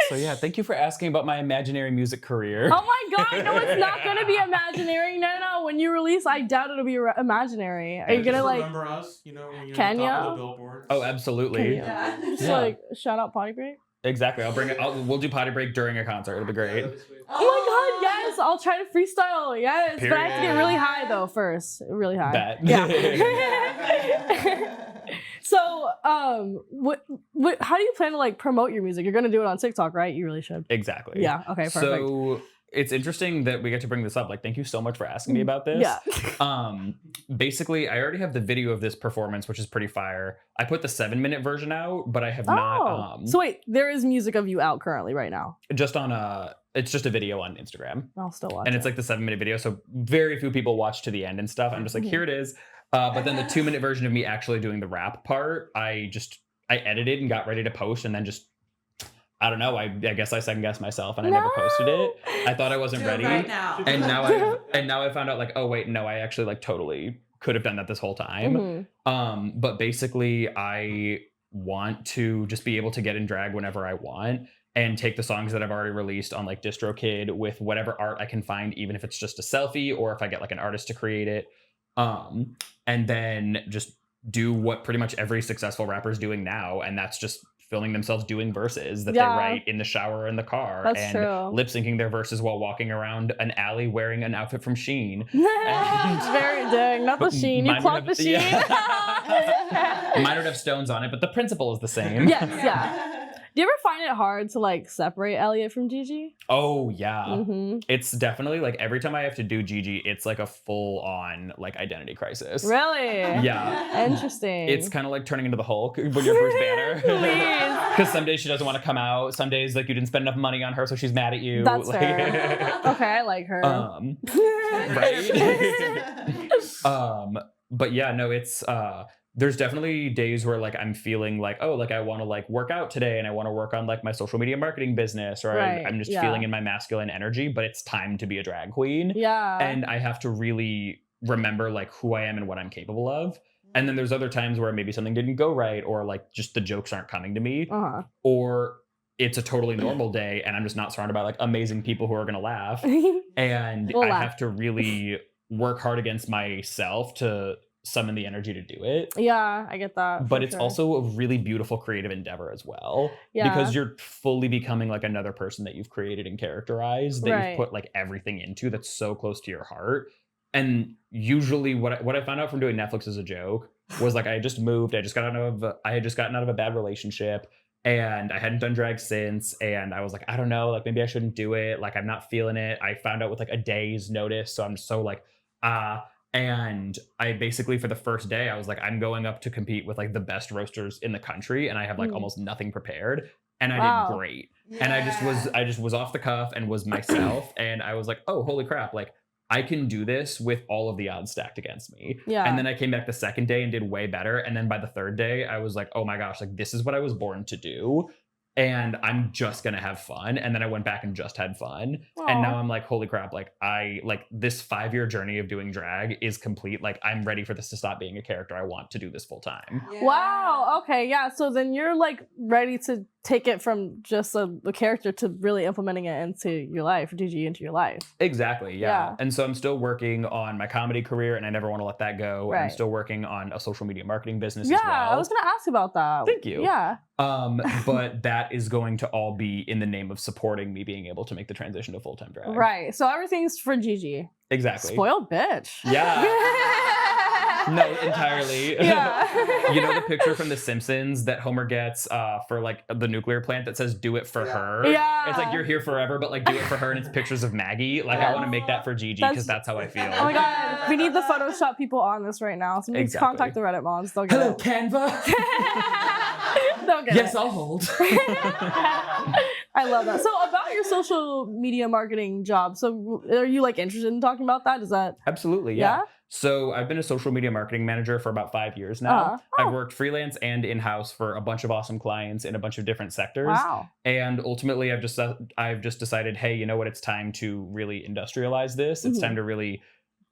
S2: So yeah, thank you for asking about my imaginary music career.
S1: Oh my god, no, it's not gonna be imaginary. No. When you release, I doubt it'll be imaginary. Are you gonna
S4: Just
S1: like
S4: remember us? You know, when you're
S1: Can
S4: on top
S1: ya?
S4: of the billboards.
S2: Oh, absolutely.
S3: Yeah.
S1: just
S2: Yeah.
S1: like shout out Poddy Break?
S2: Exactly. I'll bring it. We'll do Poddy Break during a concert. It'll be great.
S1: Oh my god, yes! I'll try to freestyle. Yes, but I have to get
S2: Period.
S1: really high though first. Really high.
S2: Bet.
S1: Yeah. So, what? How do you plan to like promote your music? You're gonna do it on TikTok, right? You really should.
S2: Exactly.
S1: Yeah. Okay. Perfect.
S2: So it's interesting that we get to bring this up. Like, thank you so much for asking me about this.
S1: Yeah.
S2: Basically, I already have the video of this performance, which is pretty fire. I put the 7-minute version out, but I have not.
S1: So wait, there is music of you out currently right now.
S2: Just on it's just a video on Instagram,
S1: I'll still watch.
S2: and it's like the 7-minute video, so very few people watch to the end and stuff. I'm just like, here it is. But then the 2-minute version of me actually doing the rap part, I edited and got ready to post, and then just I don't know. I guess I second guessed myself, and I never posted it. I thought I wasn't
S3: Do it
S2: ready,
S3: right now.
S2: and now I found out like, oh wait, no, I actually like totally could have done that this whole time.
S1: Mhm.
S2: But basically, I want to just be able to get in drag whenever I want and take the songs that I've already released on like DistroKid with whatever art I can find, even if it's just a selfie or if I get like an artist to create it. And then just do what pretty much every successful rapper is doing now, and that's just filming themselves doing verses that they write in the shower or in the car,
S1: That's
S2: and
S1: true.
S2: lip syncing their verses while walking around an alley wearing an outfit from Shein.
S1: It's very dang. Not the Sheen. You
S2: Mine would
S1: clocked the
S2: have-
S1: Sheen.
S2: yeah. Mine would have stones on it, but the principle is the same.
S1: Yes. Yeah. Do you ever find it hard to like separate Elliot from Gigi?
S2: Oh yeah.
S1: Mm-hmm.
S2: It's definitely like every time I have to do Gigi, it's like a full on like identity crisis.
S1: Really?
S2: Yeah.
S1: Interesting.
S2: It's kind of like turning into the Hulk when you're first banner.
S1: Please.
S2: Because some days she doesn't want to come out. Some days like you didn't spend enough money on her, so she's mad at you.
S1: That's
S2: like,
S1: fair. Okay, I like her.
S2: Right. But yeah, no, it's there's definitely days where like I'm feeling like, oh, like I want to like work out today and I want to work on like my social media marketing business, or
S1: Right,
S2: I'm just
S1: yeah.
S2: feeling in my masculine energy, but it's time to be a drag queen.
S1: Yeah.
S2: And I have to really remember like who I am and what I'm capable of. And then there's other times where maybe something didn't go right, or like just the jokes aren't coming to me, or it's a totally normal day and I'm just not surrounded by like amazing people who are going to laugh. And
S1: We'll
S2: I
S1: laugh.
S2: have to really work hard against myself to summon the energy to do it.
S1: Yeah, I get that.
S2: But
S1: for
S2: it's
S1: sure.
S2: also a really beautiful creative endeavor as well.
S1: Yeah.
S2: Because you're fully becoming like another person that you've created and characterized, that
S1: Right.
S2: you've put like everything into, that's so close to your heart. And usually what I found out from doing Netflix as a joke was like I had just moved, I had just gotten out of a bad relationship, and I hadn't done drag since, and I was like, I don't know, like maybe I shouldn't do it, like I'm not feeling it. I found out with like a day's notice, so I'm so like and I basically for the first day I was like, I'm going up to compete with like the best roasters in the country, and I have like almost nothing prepared, and I did great.
S3: Yeah.
S2: And I just was off the cuff and was myself, and I was like, oh holy crap, like I can do this with all of the odds stacked against me.
S1: Yeah.
S2: And then I came back the second day and did way better. And then by the third day, I was like, oh my gosh, like this is what I was born to do. And I'm just gonna have fun. And then I went back and just had fun. And now I'm like, holy crap, like this 5-year journey of doing drag is complete. Like I'm ready for this to stop being a character. I want to do this full time.
S3: Yeah.
S1: Wow. Okay. Yeah. So then you're like ready to take it from just a character to really implementing it into your life, Gigi into your life.
S2: Exactly. Yeah.
S1: Yeah.
S2: And so I'm still working on my comedy career, and I never want to let that go. And I'm
S1: Right.
S2: still working on a social media marketing business
S1: Yeah.
S2: as well.
S1: I was gonna ask about that.
S2: Thank you.
S1: Yeah.
S2: But that is going to all be in the name of supporting me being able to make the transition to full-time drag.
S1: Right. So everything's for Gigi.
S2: Exactly.
S1: Spoiled bitch.
S2: Yeah. No, entirely.
S1: Yeah.
S2: You know the picture from The Simpsons that Homer gets for like the nuclear plant that says "Do it for her."
S1: Yeah.
S2: It's like you're here forever, but like do it for her, and it's pictures of Maggie. Like I want to make that for Gigi because that's how I feel.
S1: Oh my god, we need the Photoshop people on this right now. So
S2: Exactly.
S1: contact the Reddit moms. They'll get
S2: Hello,
S1: it.
S2: Canva.
S1: They'll get
S2: Yes,
S1: it.
S2: I'll hold.
S1: I love that. So about your social media marketing job, so are you like interested in talking about that? Is that
S2: Absolutely, yeah.
S1: Yeah?
S2: So I've been a social media marketing manager for about 5 years now.
S1: Oh.
S2: I've worked freelance and in-house for a bunch of awesome clients in a bunch of different sectors.
S1: wow?
S2: And ultimately, I've just decided, hey, you know what? It's time to really industrialize this. It's
S1: Mhm.
S2: time to really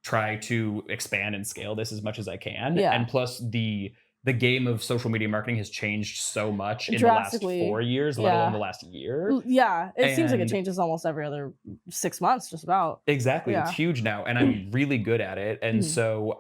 S2: try to expand and scale this as much as I can.
S1: Yeah.
S2: And plus, the game of social media marketing has changed so much in the last
S1: Drastically.
S2: 4 years, let
S1: Yeah.
S2: alone the last year.
S1: Yeah, it seems like it
S2: And-
S1: changes almost every other 6 months, just about.
S2: Exactly.
S1: Yeah.
S2: It's huge now, and I'm really good at it. And
S1: Mhm.
S2: so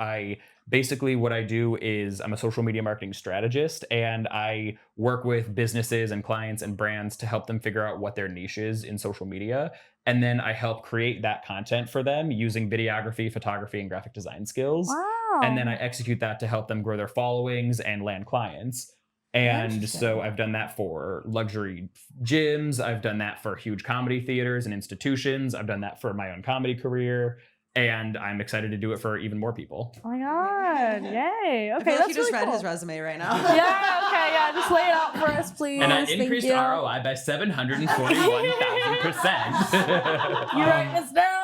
S2: what I do is I'm a social media marketing strategist, and I work with businesses and clients and brands to help them figure out what their niche is in social media. And then I help create that content for them using videography, photography, and graphic design skills.
S1: Wow.
S2: And then I execute that to help them grow their followings and land clients. And
S1: Interesting.
S2: so I've done that for luxury gyms. I've done that for huge comedy theaters and institutions. I've done that for my own comedy career. And I'm excited to do it for even more people.
S1: Oh my god! Yay!
S3: I
S1: Okay,
S3: feel like
S1: that's
S3: he just
S1: really
S3: read
S1: cool.
S3: his resume right now.
S1: Yeah. Okay. Yeah. Just lay it out for us, please.
S2: And I
S1: Thank
S2: increased
S1: you.
S2: ROI by 741,000%.
S1: You write this down?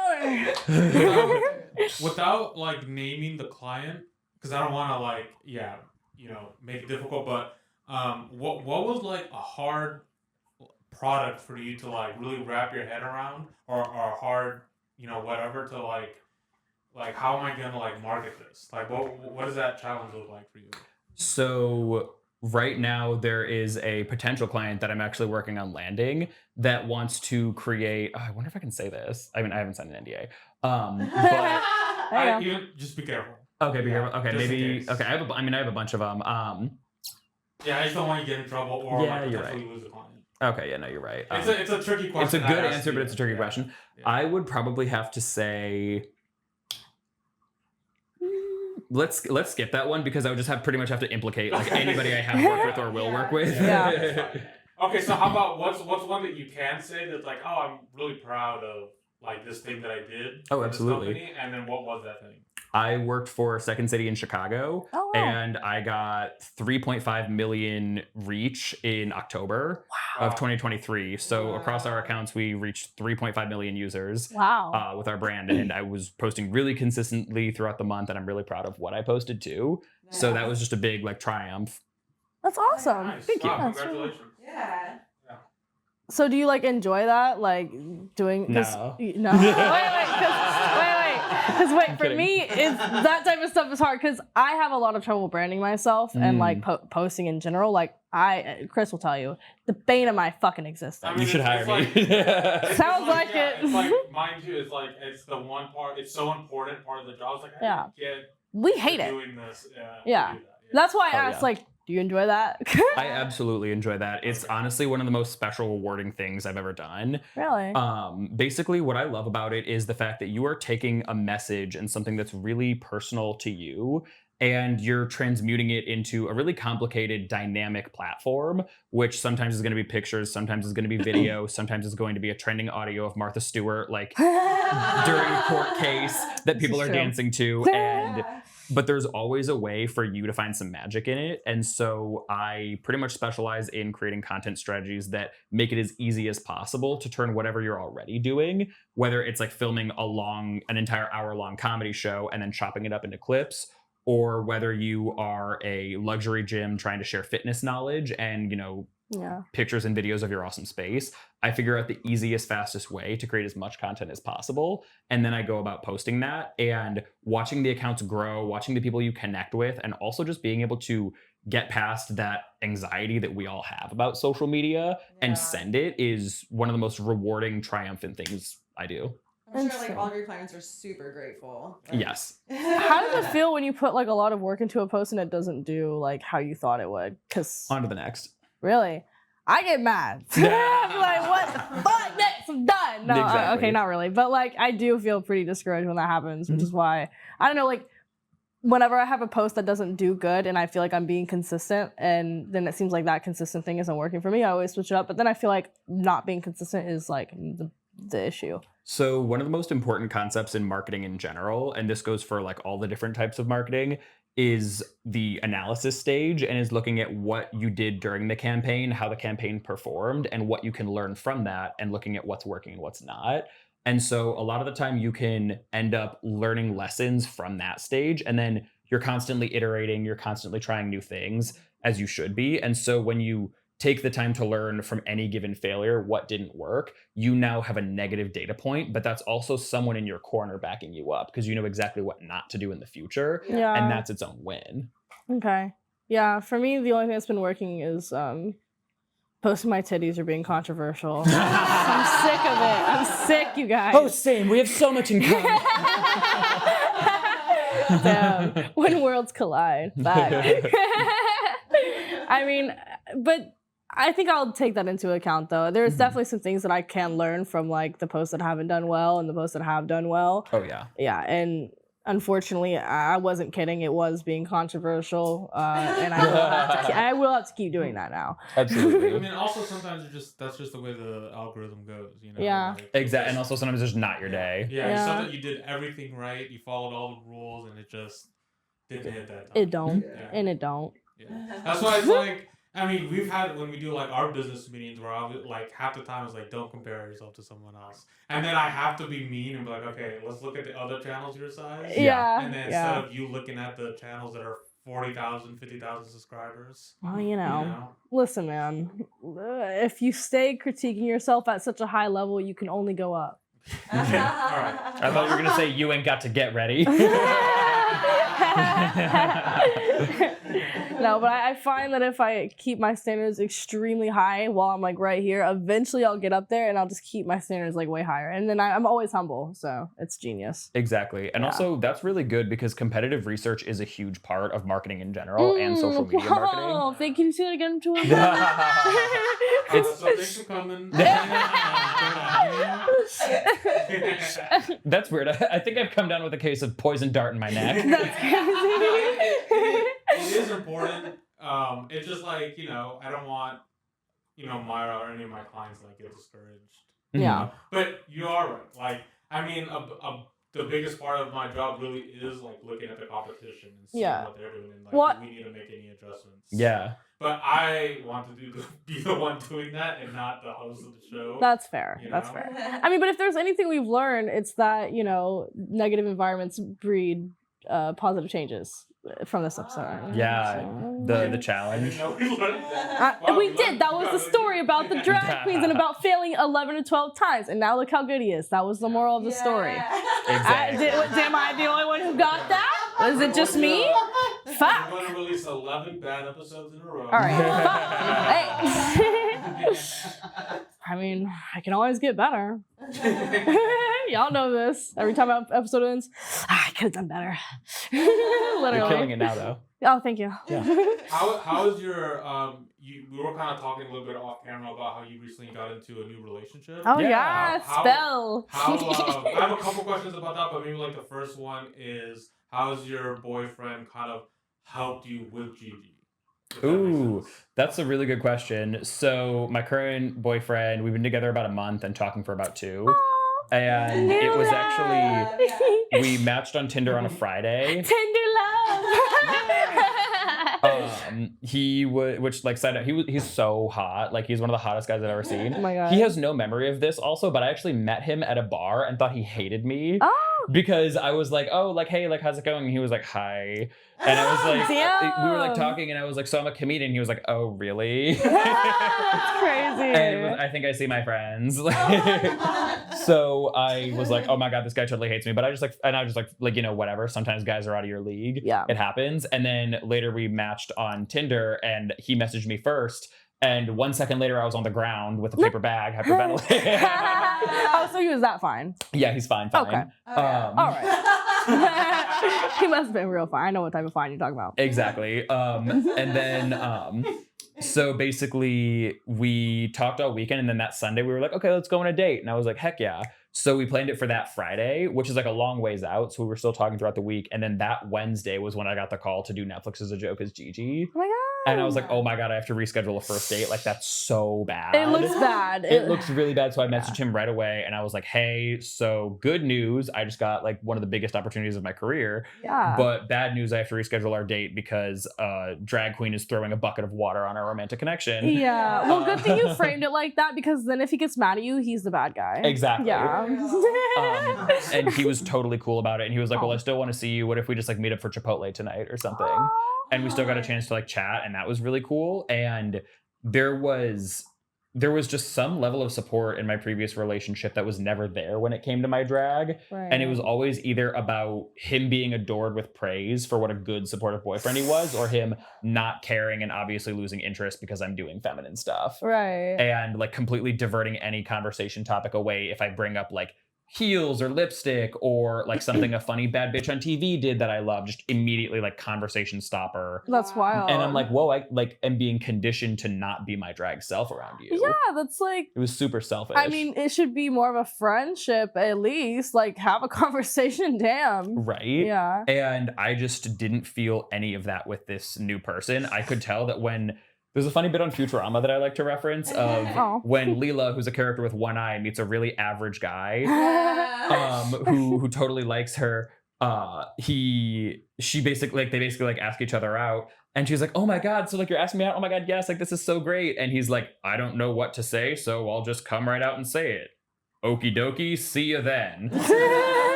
S4: Without like naming the client, because I don't want to like make it difficult. But what was like a hard product for you to like really wrap your head around, or a hard whatever to like how am I gonna like market this? Like what does that challenge look like for you?
S2: So right now there is a potential client that I'm actually working on landing that wants to create. Oh, I wonder if I can say this. I mean, I haven't signed an NDA. But
S4: Just be careful.
S2: okay, be careful. Okay,
S4: Just in
S2: maybe.
S4: case.
S2: Okay, I have a bunch of them.
S4: Yeah, I just don't want you to get in trouble or
S2: Yeah,
S4: like
S2: you're
S4: potentially lose a client.
S2: Okay, yeah, no, you're right.
S4: It's a tricky question.
S2: It's a
S4: I
S2: good
S4: asked
S2: answer,
S4: you.
S2: but it's a tricky
S4: Yeah.
S2: question.
S4: Yeah.
S2: I would probably have to say. Let's skip that one because I would just pretty much have to implicate like anybody I have worked with or will work with.
S1: Yeah.
S4: It's fine. Okay, so how about what's one that you can say that's like, oh, I'm really proud of like this thing that I did.
S2: Oh,
S4: for this
S2: absolutely.
S4: company, and then what was that thing?
S2: I worked for Second City in Chicago,
S1: Oh, wow.
S2: and I got 3.5 million reach in October of 2023. So across our accounts, we reached 3.5 million users
S1: Wow.
S2: with our brand, and I was posting really consistently throughout the month, and I'm really proud of what I posted too. So that was just a big like triumph.
S1: That's awesome.
S4: Nice.
S2: Thank you.
S4: Wow,
S1: That's
S4: congratulations.
S3: Yeah.
S1: So do you like enjoy that, like doing?
S2: No.
S1: No. Wait. For
S2: kidding.
S1: me, it's that type of stuff is hard because I have a lot of trouble branding myself and like posting in general. Like Chris will tell you, the bane of my fucking existence.
S4: I mean,
S2: You should hire me.
S1: Sounds like it.
S4: It's like mine too. It's like it's the one part. It's so important part of the job. It's like I get
S1: We hate it.
S4: doing this.
S1: Yeah.
S4: to do that,
S1: That's why I
S2: Oh,
S1: asked,
S2: yeah.
S1: like, do you enjoy that?
S2: I absolutely enjoy that. It's honestly one of the most special, rewarding things I've ever done.
S1: Really?
S2: Basically, what I love about it is the fact that you are taking a message and something that's really personal to you, and you're transmuting it into a really complicated, dynamic platform, which sometimes is going to be pictures, sometimes is going to be video, sometimes is going to be a trending audio of Martha Stewart, like during a court case that people are
S1: true.
S2: dancing to, and but there's always a way for you to find some magic in it. And so I pretty much specialize in creating content strategies that make it as easy as possible to turn whatever you're already doing, whether it's like filming an entire hour-long comedy show and then chopping it up into clips, or whether you are a luxury gym trying to share fitness knowledge and, pictures and videos of your awesome space. I figure out the easiest, fastest way to create as much content as possible. And then I go about posting that and watching the accounts grow, watching the people you connect with, and also just being able to get past that anxiety that we all have about social media and send it is one of the most rewarding, triumphant things I do.
S3: I'm sure like all of your clients are super grateful. Like,
S2: Yes.
S1: How does it feel when you put like a lot of work into a post and it doesn't do like how you thought it would? Because
S2: On to the next.
S1: really, I get mad. I'm like, what the fuck? Next, I'm done. No,
S2: Exactly.
S1: okay, not really. But like, I do feel pretty discouraged when that happens, which is why, I don't know, like, whenever I have a post that doesn't do good and I feel like I'm being consistent and then it seems like that consistent thing isn't working for me, I always switch it up. But then I feel like not being consistent is like the issue.
S2: So one of the most important concepts in marketing in general, and this goes for like all the different types of marketing, is the analysis stage, and is looking at what you did during the campaign, how the campaign performed, and what you can learn from that, and looking at what's working and what's not. And so a lot of the time you can end up learning lessons from that stage, and then you're constantly iterating, you're constantly trying new things, as you should be. And so when you take the time to learn from any given failure what didn't work, you now have a negative data point, but that's also someone in your corner backing you up because you know exactly what not to do in the future.
S1: Yeah.
S2: And that's its own win.
S1: Okay. Yeah, for me, the only thing that's been working is posting my titties or being controversial. I'm sick of it. I'm sick, you guys.
S2: Oh, same. We have so much in common.
S1: Damn. When worlds collide. Fuck. I mean, but I think I'll take that into account, though. There's definitely some things that I can learn from, like, the posts that haven't done well and the posts that have done well.
S2: Oh, yeah.
S1: Yeah, and unfortunately, I wasn't kidding. It was being controversial, and I will have to keep doing that now.
S2: Absolutely.
S4: I mean, also sometimes that's just the way the algorithm goes, you know.
S1: Yeah.
S4: Like,
S2: Exactly. And also sometimes it's not your day.
S4: Yeah,
S1: Yeah.
S4: sometimes you did everything right, you followed all the rules, and it just didn't hit that time.
S1: It don't,
S4: Yeah.
S1: and it don't.
S4: Yeah. That's why it's like, I mean, we've had, when we do like our business meetings where I'll like half the time it's like, don't compare yourself to someone else. And then I have to be mean and be like, okay, let's look at the other channels your size.
S1: Yeah.
S4: And then instead of you looking at the channels that are 40,000, 50,000 subscribers.
S1: Well, you know, listen, man. If you stay critiquing yourself at such a high level, you can only go up.
S4: All right.
S2: I thought you were going to say you ain't got to get ready.
S1: No, but I find that if I keep my standards extremely high while I'm like right here, eventually I'll get up there and I'll just keep my standards like way higher. And then I'm always humble, so it's genius.
S2: Exactly. And also that's really good because competitive research is a huge part of marketing in general and social media marketing.
S1: Oh, thank you. See that again to him.
S4: So thanks for coming.
S2: That's weird. I think I've come down with a case of poison dart in my neck.
S1: That's crazy.
S4: It is important. It's just like, you know, I don't want Myra or any of my clients get discouraged.
S1: Yeah.
S4: But you are right. Like, I mean, the biggest part of my job really is looking at the competition and seeing what they're doing and do we need to make any adjustments.
S2: Yeah.
S4: But I want to be the one doing that and not the host of the show.
S1: That's fair. That's fair. I mean, but if there's anything we've learned, it's that, negative environments breed positive changes from this episode.
S2: Yeah,
S1: So,
S2: the challenge.
S4: We learned that.
S1: we did. That was the story about the drag queens and about failing 11 to 12 times. And now look how good he is. That was the moral of the story.
S2: Exactly.
S1: Am I the only one who got that? Was it just me? Fuck.
S4: We're going to release 11 bad episodes in a row.
S1: All right. Hey. I mean, I can always get better. Y'all know this. Every time an episode ends, I could have done better. Literally.
S2: You're killing it now, though.
S1: Oh, thank you.
S2: Yeah.
S4: How is your we were kind of talking a little bit off camera about how you recently got into a new relationship.
S1: Oh
S2: Yeah.
S1: spell.
S4: I have a couple questions about that, but maybe the first one is how's your boyfriend kind of helped you with Gigi?
S2: Ooh, that's a really good question. So my current boyfriend, we've been together about a month and talking for about 2. And it was actually, we matched on Tinder on a Friday.
S1: Tender love.
S2: He would, side note, he's so hot. He's one of the hottest guys I've ever seen.
S1: Oh my God.
S2: He has no memory of this also, but I actually met him at a bar and thought he hated me. Because I was like, oh, hey, how's it going? And he was like, hi. And I was like, we were talking and I was like, so I'm a comedian. He was like, oh, really?
S1: That's crazy.
S2: And I think I see my friends. So I was like, oh my God, this guy totally hates me. But I just whatever. Sometimes guys are out of your league.
S1: Yeah.
S2: It happens. And then later we matched on Tinder and he messaged me first. And 1 second later, I was on the ground with a paper bag, hyperventilating.
S1: Oh, so he was that fine?
S2: Yeah, he's fine.
S1: Okay.
S2: All
S1: right. He must have been real fine. I know what type of fine you're talking about.
S2: Exactly. And then, so basically, we talked all weekend. And then that Sunday, we were like, okay, let's go on a date. And I was like, heck yeah. So we planned it for that Friday, which is a long ways out. So we were still talking throughout the week. And then that Wednesday was when I got the call to do Netflix as a Joke as Gigi.
S1: Oh my God.
S2: And I was like, oh my God, I have to reschedule a first date. That's so bad.
S1: It looks bad.
S2: It looks really bad. So I messaged him right away and I was like, hey, so good news. I just got one of the biggest opportunities of my career.
S1: Yeah.
S2: But bad news, I have to reschedule our date because drag queen is throwing a bucket of water on our romantic connection.
S1: Yeah. Well, good thing you framed it like that because then if he gets mad at you, he's the bad guy.
S2: Exactly.
S1: Yeah.
S2: And he was totally cool about it. And he was like, well, I still want to see you. What if we just meet up for Chipotle tonight or something? And we still got a chance to chat, and that was really cool. And there was just some level of support in my previous relationship that was never there when it came to my drag.
S1: Right.
S2: And it was always either about him being adored with praise for what a good supportive boyfriend he was, or him not caring and obviously losing interest because I'm doing feminine stuff.
S1: Right.
S2: And completely diverting any conversation topic away if I bring up heels or lipstick or something a funny bad bitch on TV did that I love, just immediately conversation stopper.
S1: That's wild.
S2: And I'm like, whoa, I am being conditioned to not be my drag self around you.
S1: Yeah, that's it
S2: was super selfish.
S1: I mean, it should be more of a friendship at least. Have a conversation, damn.
S2: Right?
S1: Yeah.
S2: And I just didn't feel any of that with this new person. I could tell that when there's a funny bit on Futurama that I like to reference of when Leela, who's a character with one eye, meets a really average guy who totally likes her. They basically ask each other out, and she's like, oh my God, so you're asking me out? Oh my God, yes, this is so great. And he's like, I don't know what to say, so I'll just come right out and say it. Okie dokie, see you then.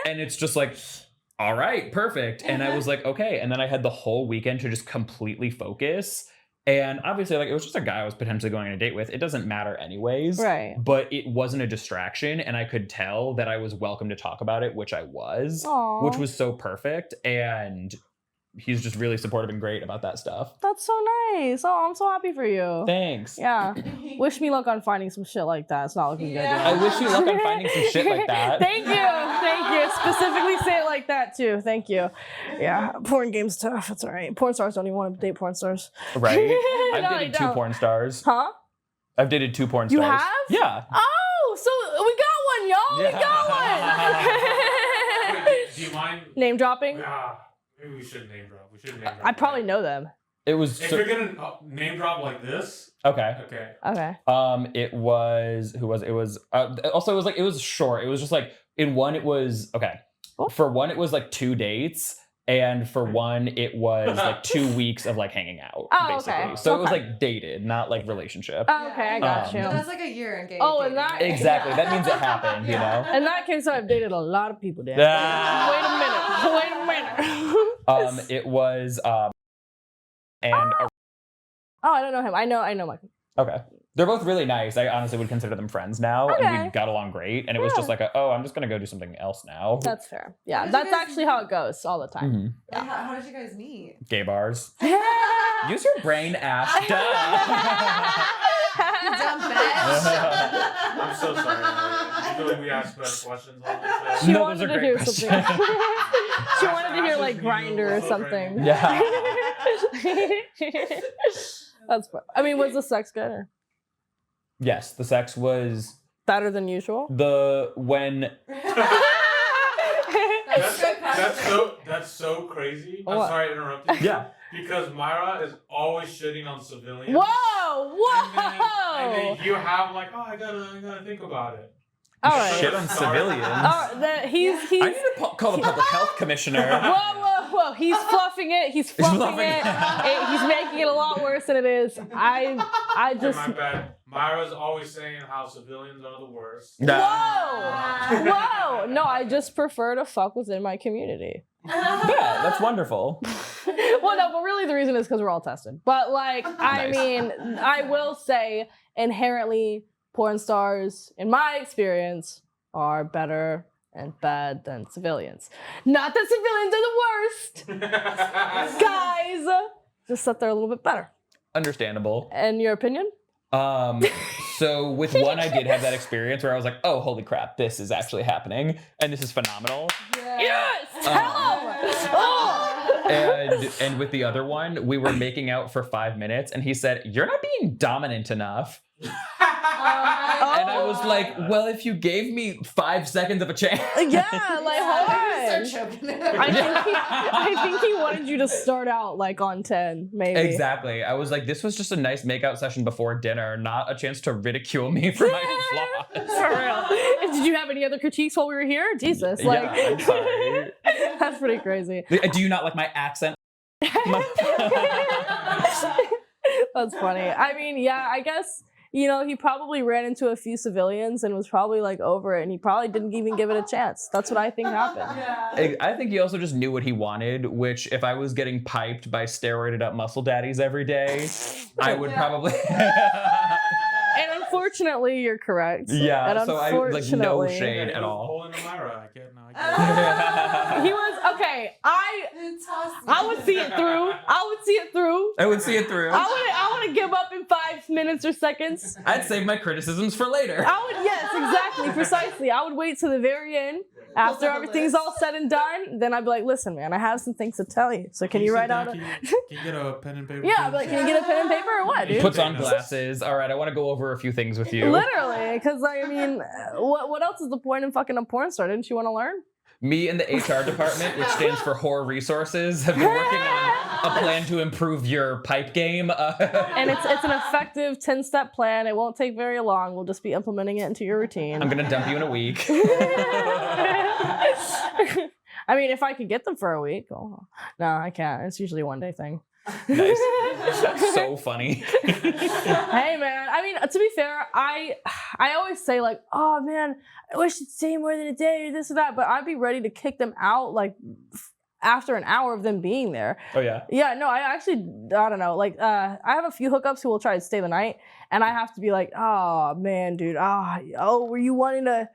S2: And it's just all right, perfect. And I was like, okay. And then I had the whole weekend to just completely focus. And obviously, it was just a guy I was potentially going on a date with. It doesn't matter anyways.
S1: Right.
S2: But it wasn't a distraction. And I could tell that I was welcome to talk about it, which I was,
S1: Aww.
S2: which was so perfect. And he's just really supportive and great about that stuff.
S1: That's so nice. Oh, I'm so happy for you.
S2: Thanks.
S1: Yeah. Wish me luck on finding some shit like that. It's not looking good.
S2: I wish you luck on finding some shit like that.
S1: Thank you. Specifically say it like that too. Thank you. Yeah. Porn game's tough. It's all right. Porn stars don't even want to date porn stars.
S2: Right? I've
S1: No,
S2: dated
S1: they
S2: 2
S1: don't.
S2: porn stars.
S1: Huh?
S2: I've dated 2 porn stars.
S1: You have?
S2: Yeah.
S1: Oh, so we got one, y'all.
S2: Yeah.
S1: We got one.
S4: Wait, do you mind?
S1: Name dropping?
S4: Maybe we shouldn't name drop. We shouldn't name drop.
S1: I probably know them.
S2: It was
S4: If you're gonna name drop like this,
S2: okay.
S1: Okay.
S2: It was who was it? It was also it was short. It was just like in one it was okay.
S1: Oh.
S2: For one it was like 2 dates, and for one it was like 2 weeks of like hanging out.
S1: Oh,
S2: basically.
S1: okay.
S2: So it was like dated, not like relationship.
S1: Oh, okay, I got you.
S3: But that's like a year engaged.
S1: Oh, and that
S2: Exactly. That means it happened. You know.
S1: In that case, I've dated a lot of people. Dan.
S2: Ah.
S1: Wait a minute.
S2: It was and
S1: Oh, I don't know him. I know Michael.
S2: okay. They're both really nice. I honestly would consider them friends now, and
S1: Okay.
S2: we got along great. And it was just like, I'm just gonna go do something else now.
S1: That's fair. Yeah,
S3: Did
S1: that's
S3: you guys
S1: actually how it goes all the time.
S2: Mhm.
S3: Like, how did you guys meet?
S2: Gay bars. Use your brain, Ash. Duh.
S3: Dumb bitch.
S4: I'm so sorry. I feel like we asked better questions on this.
S1: She
S2: No,
S1: wanted
S2: those are
S1: to
S2: great
S1: hear
S2: questions.
S1: something. She wanted to hear like Grinder or something.
S2: Yeah.
S1: That's fun. I mean, was the sex good or
S2: Yes, the sex was
S1: better than usual?
S2: when
S4: That's so crazy. I'm
S1: What?
S4: sorry to interrupt you.
S2: yeah.
S4: Because Myra is always shitting on civilians.
S1: Whoa!
S4: And then you have like, I gotta think about it.
S1: All right.
S2: Shit on
S4: Sorry.
S2: civilians.
S1: He's
S2: I need to call the public health commissioner.
S1: Whoa! He's fluffing it. He's fluffing it. He's making it a lot worse than it is. I just.
S4: My bad. Myra's always saying how civilians are the worst.
S1: Whoa! No, I just prefer to fuck within my community.
S2: Yeah, that's wonderful.
S1: Well, no, but really the reason is because we're all tested. But like, I
S2: Nice.
S1: mean, I will say inherently porn stars, in my experience, are better and bad than civilians. Not that civilians are the worst, guys. Just that they're a little bit better.
S2: Understandable.
S1: In your opinion?
S2: So with one, I did have that experience where I was like, oh, holy crap, this is actually happening. And this is phenomenal.
S1: Yes! Tell him! Oh!
S2: And with the other one, we were making out for 5 minutes and he said, you're not being dominant enough. And I was like, well, if you gave me 5 seconds of a chance.
S1: Yeah, like, hold on.
S3: Start choking him.
S1: I think he wanted you to start out like on 10, maybe.
S2: Exactly. I was like, this was just a nice makeout session before dinner, not a chance to ridicule me for my flaws.
S1: For real. Did you have any other critiques while we were here? Jesus. Like,
S2: Yeah, I'm sorry.
S1: That's pretty crazy.
S2: Do you not like my accent?
S1: That's funny. I mean, yeah, I guess, you know, he probably ran into a few civilians and was probably like over it, and he probably didn't even give it a chance. That's what I think happened.
S2: I think he also just knew what he wanted, which if I was getting piped by steroided up muscle daddies every day, I would probably...
S1: And unfortunately, you're correct.
S2: Yeah,
S1: And
S2: so I like no
S1: unfortunately-
S2: shade at all.
S4: Pulling a Myra. I get now.
S1: He was, okay, I would see it through. I would see it through.
S2: I would see it through.
S1: I wouldn't give up in 5 minutes or seconds.
S2: I'd save my criticisms for later.
S1: Yes, exactly, precisely. I would wait to the very end. After everything's all said and done, then I'd be like, listen, man, I have some things to tell you. So can you write out
S4: Can you get a pen and paper?
S1: Yeah, I'd be like, can you get a pen and paper or what, dude?
S2: Puts on glasses. All right, I want to go over a few things with you.
S1: Literally, because I mean, what else is the point in fucking a porn star? Didn't you want to learn?
S2: Me and the HR department, which stands for Whore Resources, have been working on a plan to improve your pipe game.
S1: And it's an effective 10-step plan. It won't take very long. We'll just be implementing it into your routine.
S2: I'm gonna dump you in a week.
S1: I mean, if I could get them for a week. Oh, no, I can't. It's usually a one-day thing.
S2: Nice. That's so funny.
S1: Hey, man. I mean, to be fair, I always say like, oh man, I wish it'd stay more than a day or this or that, but I'd be ready to kick them out like after an hour of them being there.
S2: Oh yeah.
S1: Yeah, no, I don't know. Like, I have a few hookups who will try to stay the night, and I have to be like, oh man, dude, were you wanting to?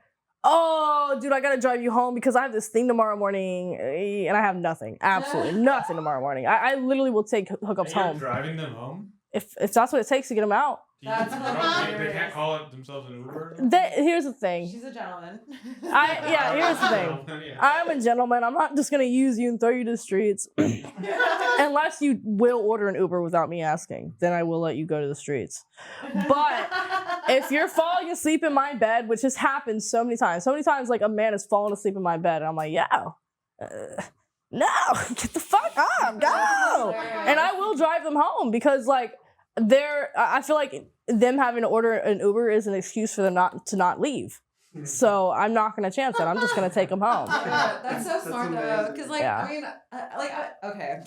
S1: Oh, dude, I gotta drive you home because I have this thing tomorrow morning, and I have nothing, absolutely nothing tomorrow morning. I literally will take hookups
S4: You're
S1: home
S4: driving them home?
S1: if that's what it takes to get them out.
S3: That's
S4: They can't call it themselves an Uber?
S1: Here's the thing.
S3: She's a gentleman.
S1: Here's the thing.
S4: Yeah.
S1: I'm a gentleman. I'm not just gonna use you and throw you to the streets. Unless you will order an Uber without me asking, then I will let you go to the streets. But if you're falling asleep in my bed, which has happened so many times like a man has fallen asleep in my bed, and I'm like, no, get the fuck up, go. And I will drive drive them home because like I feel like them having to order an Uber is an excuse for them to not leave. So I'm not gonna chance it. I'm just gonna take them home.
S3: Yeah, that's so smart though, because like
S1: Yeah.
S3: I mean, okay.